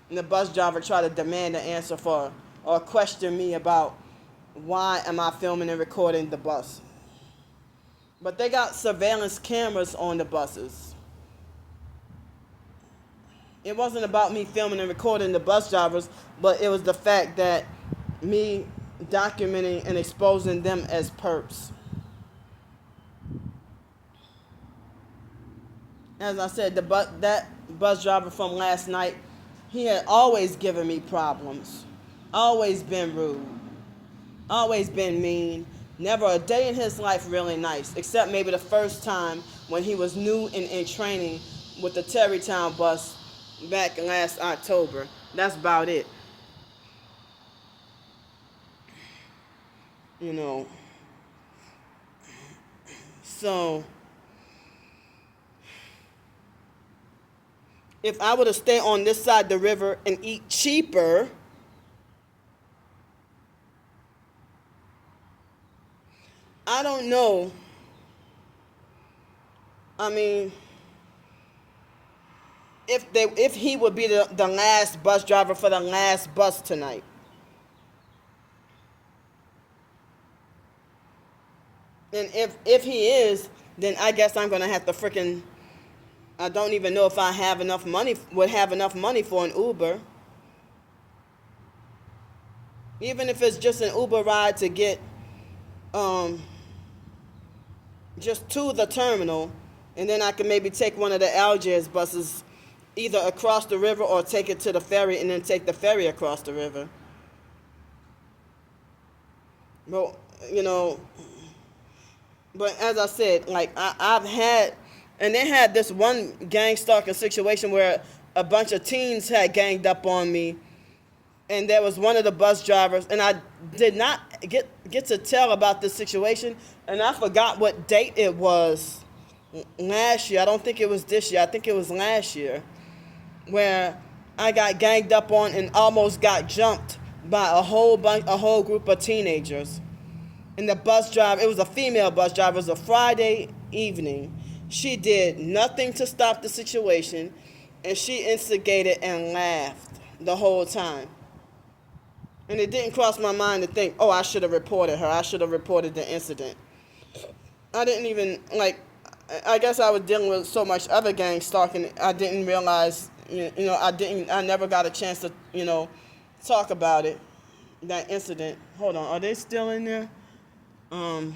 And the bus driver tried to demand an answer for or question me about why am I filming and recording the bus. But they got surveillance cameras on the buses. It wasn't about me filming and recording the bus drivers, but it was the fact that me documenting and exposing them as perps. As I said, that bus driver from last night, he had always given me problems, always been rude, always been mean, never a day in his life really nice, except maybe the first time when he was new and in training with the Terrytown bus back last October. That's about it. You know. So if I were to stay on this side of the river and eat cheaper, I don't know. I mean, if he would be the last bus driver for the last bus tonight. And if he is, then I guess I'm gonna have to I don't even know if I would have enough money for an Uber. Even if it's just an Uber ride to get just to the terminal, and then I can maybe take one of the Algiers buses either across the river or take it to the ferry and then take the ferry across the river. Well, you know, but as I said, like I've had, and they had this one gang stalking situation where a bunch of teens had ganged up on me, and there was one of the bus drivers, and I did not get to tell about this situation, and I forgot what date it was last year. I don't think it was this year. I think it was last year, where I got ganged up on and almost got jumped by a whole group of teenagers. And the bus driver, it was a female bus driver, it was a Friday evening. She did nothing to stop the situation, and she instigated and laughed the whole time. And it didn't cross my mind to think, oh, I should have reported her. I should have reported the incident. I didn't even, I guess I was dealing with so much other gang stalking, I didn't realize, I never got a chance to, talk about it, that incident. Hold on, are they still in there? It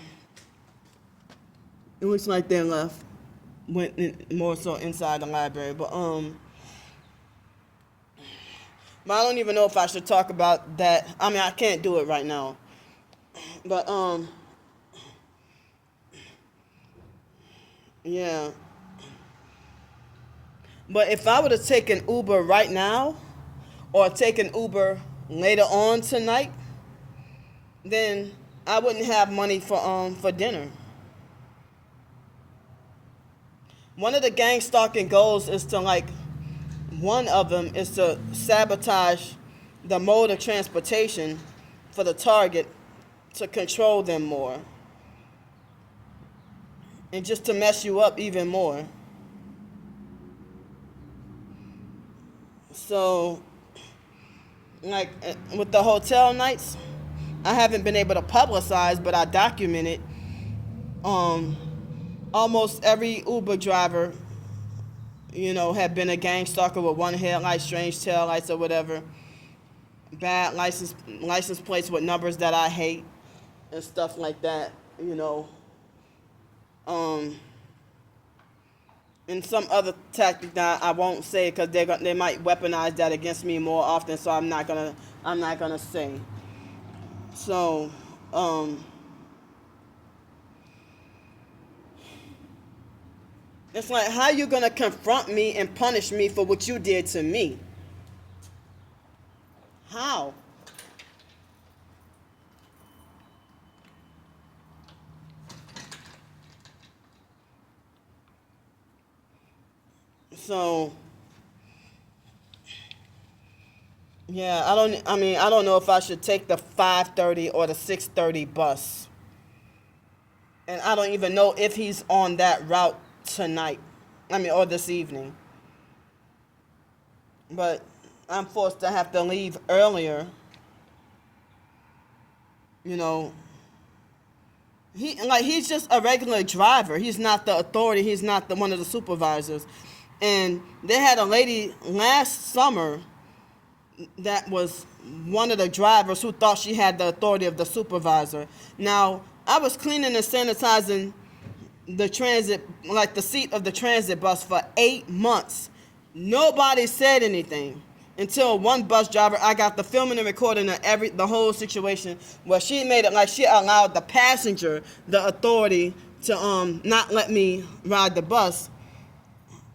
looks like they left, went more so inside the library, but I don't even know if I should talk about that. I mean, I can't do it right now, but yeah. But if I were to take an Uber right now, or take an Uber later on tonight, then I wouldn't have money for dinner. One of the gang stalking goals is to one of them is to sabotage the mode of transportation for the target to control them more. And just to mess you up even more. So, with the hotel nights, I haven't been able to publicize, but I documented almost every Uber driver, had been a gang stalker with one headlight, strange tail lights or whatever. bad license plates with numbers that I hate and stuff like that, you know. And some other tactic that I won't say because they might weaponize that against me more often, so I'm not gonna say. So, it's like, how you gonna confront me and punish me for what you did to me? How? So, yeah, I don't know if I should take the 5:30 or the 6:30 bus. And I don't even know if he's on that route tonight. Or this evening. But I'm forced to have to leave earlier. You know, he's just a regular driver. He's not the authority. He's not one of the supervisors. And they had a lady last summer that was one of the drivers who thought she had the authority of the supervisor. Now, I was cleaning and sanitizing the transit, like the seat of the transit bus for 8 months. Nobody said anything until one bus driver, I got the filming and recording of the whole situation where she made it like she allowed the passenger the authority to not let me ride the bus.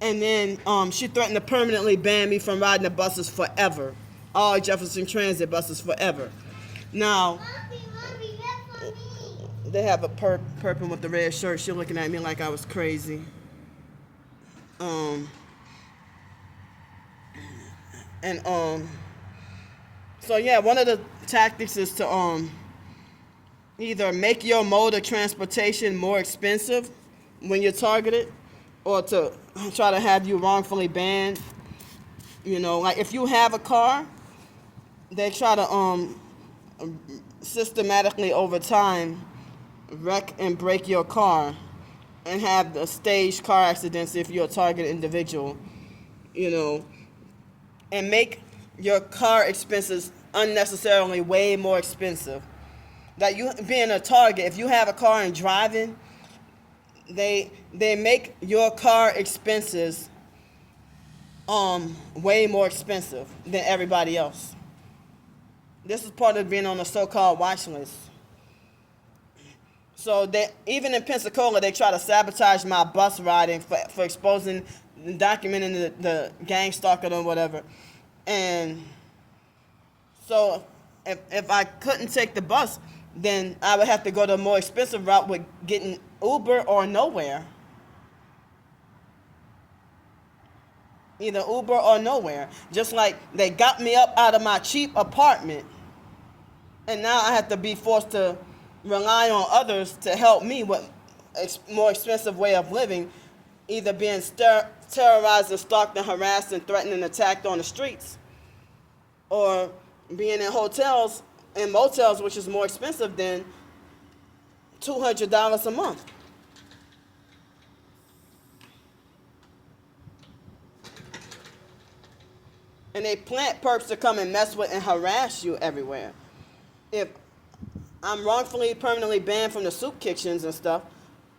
And then she threatened to permanently ban me from riding the buses forever. All Jefferson Transit buses forever. Now, Mommy, that's for me. They have a perpin with the red shirt. She's looking at me like I was crazy. So yeah, one of the tactics is to either make your mode of transportation more expensive when you're targeted, or to try to have you wrongfully banned. You know, like if you have a car, they try to systematically over time wreck and break your car and have the staged car accidents if you're a targeted individual, you know, and make your car expenses unnecessarily way more expensive. That you being a target, if you have a car and driving, they make your car expenses way more expensive than everybody else. This is part of being on the so-called watch list. So even in Pensacola, they try to sabotage my bus riding for exposing, documenting the gang stalking or whatever. And so if I couldn't take the bus, then I would have to go the more expensive route with getting Uber or nowhere. Either Uber or nowhere. Just like they got me up out of my cheap apartment, and now I have to be forced to rely on others to help me with a more expensive way of living, either being terrorized and stalked and harassed and threatened and attacked on the streets, or being in hotels and motels, which is more expensive than $200 a month. And they plant perps to come and mess with and harass you everywhere. If I'm wrongfully permanently banned from the soup kitchens and stuff,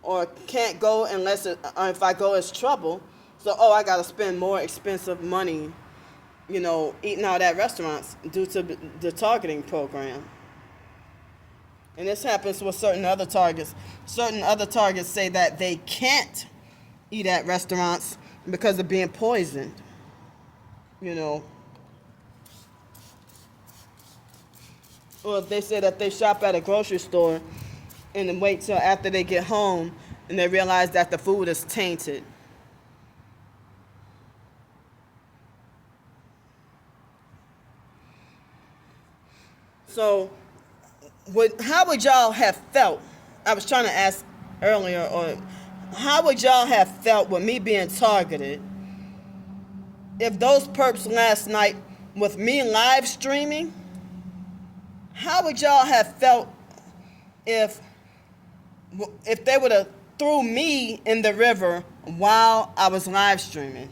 or can't go unless or if I go, it's trouble. So, I got to spend more expensive money, you know, eating out at restaurants due to the targeting program. And this happens with certain other targets. Certain other targets say that they can't eat at restaurants because of being poisoned. You know, or if they say that they shop at a grocery store and then wait till after they get home and they realize that the food is tainted. So, how would y'all have felt? I was trying to ask earlier, or how would y'all have felt with me being targeted if those perps last night with me live streaming? How would y'all have felt if they would have threw me in the river while I was live streaming?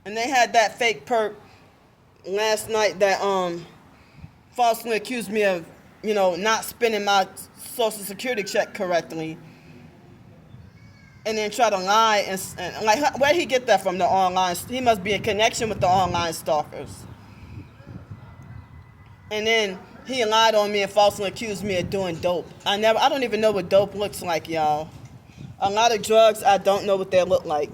And they had that fake perp last night that falsely accused me of, not spending my social security check correctly, and then try to lie and like, where'd he get that from? The online? He must be in connection with the online stalkers. And then he lied on me and falsely accused me of doing dope. I don't even know what dope looks like, y'all. A lot of drugs, I don't know what they look like.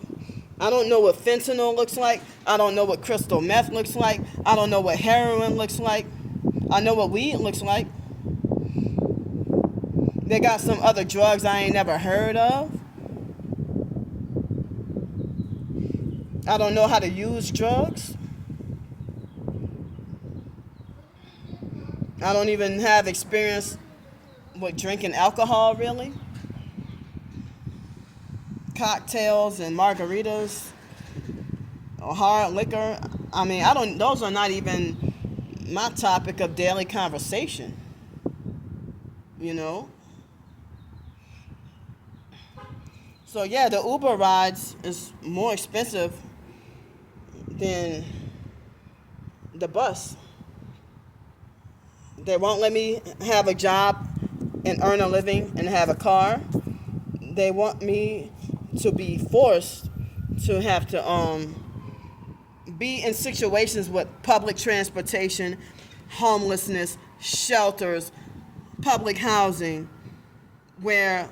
I don't know what fentanyl looks like. I don't know what crystal meth looks like. I don't know what heroin looks like. I know what weed looks like. They got some other drugs I ain't never heard of. I don't know how to use drugs. I don't even have experience with drinking alcohol, really. Cocktails and margaritas or hard liquor. I mean, those are not even my topic of daily conversation, So yeah, the Uber rides is more expensive than the bus. They won't let me have a job and earn a living and have a car. They want me to be forced to have to be in situations with public transportation, homelessness, shelters, public housing, where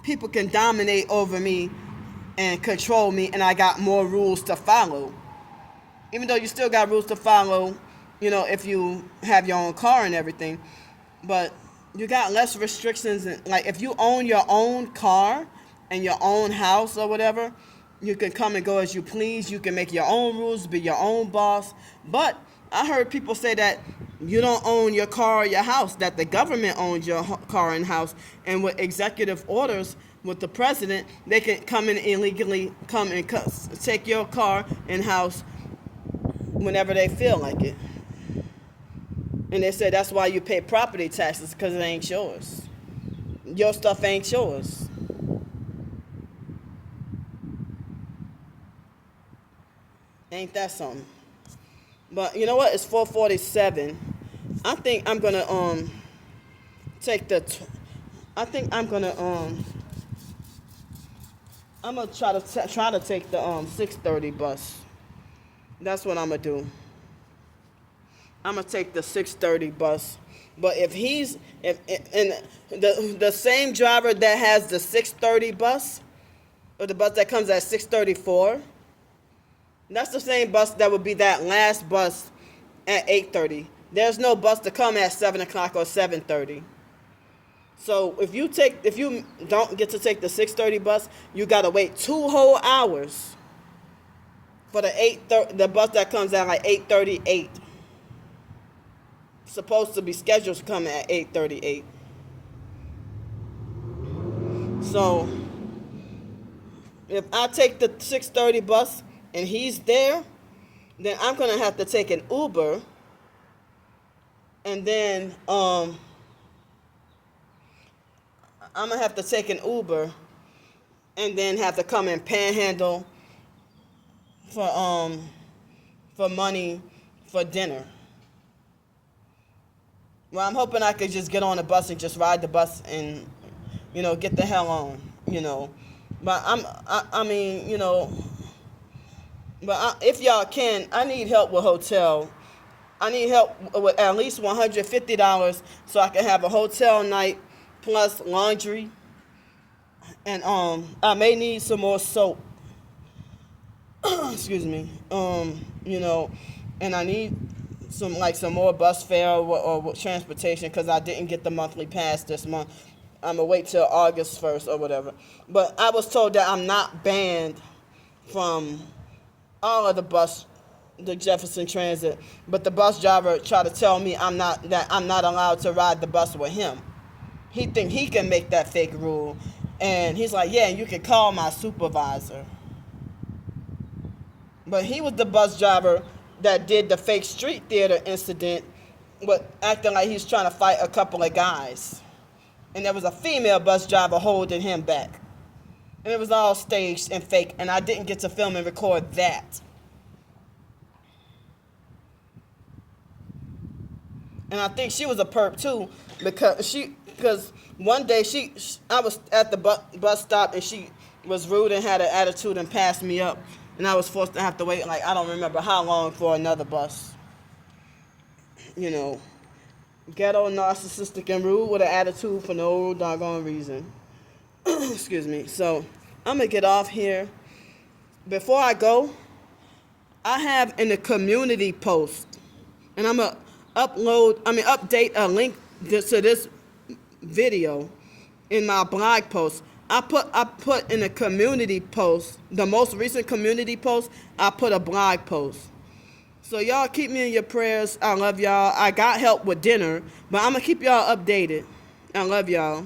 people can dominate over me and control me, and I got more rules to follow. Even though you still got rules to follow, if you have your own car and everything, but you got less restrictions. Like, if you own your own car and your own house or whatever, you can come and go as you please. You can make your own rules, be your own boss. But I heard people say that you don't own your car or your house, that the government owns your car and house, and with executive orders with the president, they can come and illegally come and take your car and house whenever they feel like it. And they said that's why you pay property taxes, because it ain't yours. Your stuff ain't yours. Ain't that something? But you know what? It's 4:47. I think I'm gonna take the. I think I'm gonna I'm gonna try to take the 6:30 bus. That's what I'm gonna do. I'm gonna take the 6:30 bus. But if the same driver that has the 6:30 bus, or the bus that comes at 6:34, that's the same bus that would be that last bus at 8:30. There's no bus to come at 7 o'clock or 7:30. So if you don't get to take the 6:30 bus, you gotta wait 2 whole hours for the bus that comes at like 8:38. Supposed to be scheduled to come at 8:38. So if I take the 6:30 bus and he's there, then I'm gonna have to take an Uber, and then I'm gonna have to take an Uber, and then have to come and panhandle for money for dinner. Well, I'm hoping I could just get on the bus and just ride the bus and, get the hell on, But if y'all can, I need help with hotel. I need help with at least $150 so I can have a hotel night plus laundry. And I may need some more soap. Excuse me. And I need some more bus fare or transportation, because I didn't get the monthly pass this month. I'm gonna wait till August 1st or whatever. But I was told that I'm not banned from all of the Jefferson Transit, but the bus driver tried to tell me I'm not allowed to ride the bus with him. He think he can make that fake rule, and he's like, yeah, you can call my supervisor. But he was the bus driver that did the fake street theater incident, but acting like he's trying to fight a couple of guys. And there was a female bus driver holding him back. And it was all staged and fake, and I didn't get to film and record that. And I think she was a perp too, because one day I was at the bus stop and she was rude and had an attitude and passed me up, and I was forced to have to wait like I don't remember how long for another bus. You know, ghetto, narcissistic, and rude with an attitude for no doggone reason. Excuse me. So I'm gonna get off here. Before I go, I have in the community post, and I'm gonna update a link to this video in my blog post. I put in a community post, the most recent community post, I put a blog post. So y'all keep me in your prayers. I love y'all. I got help with dinner, but I'm gonna keep y'all updated. I love y'all.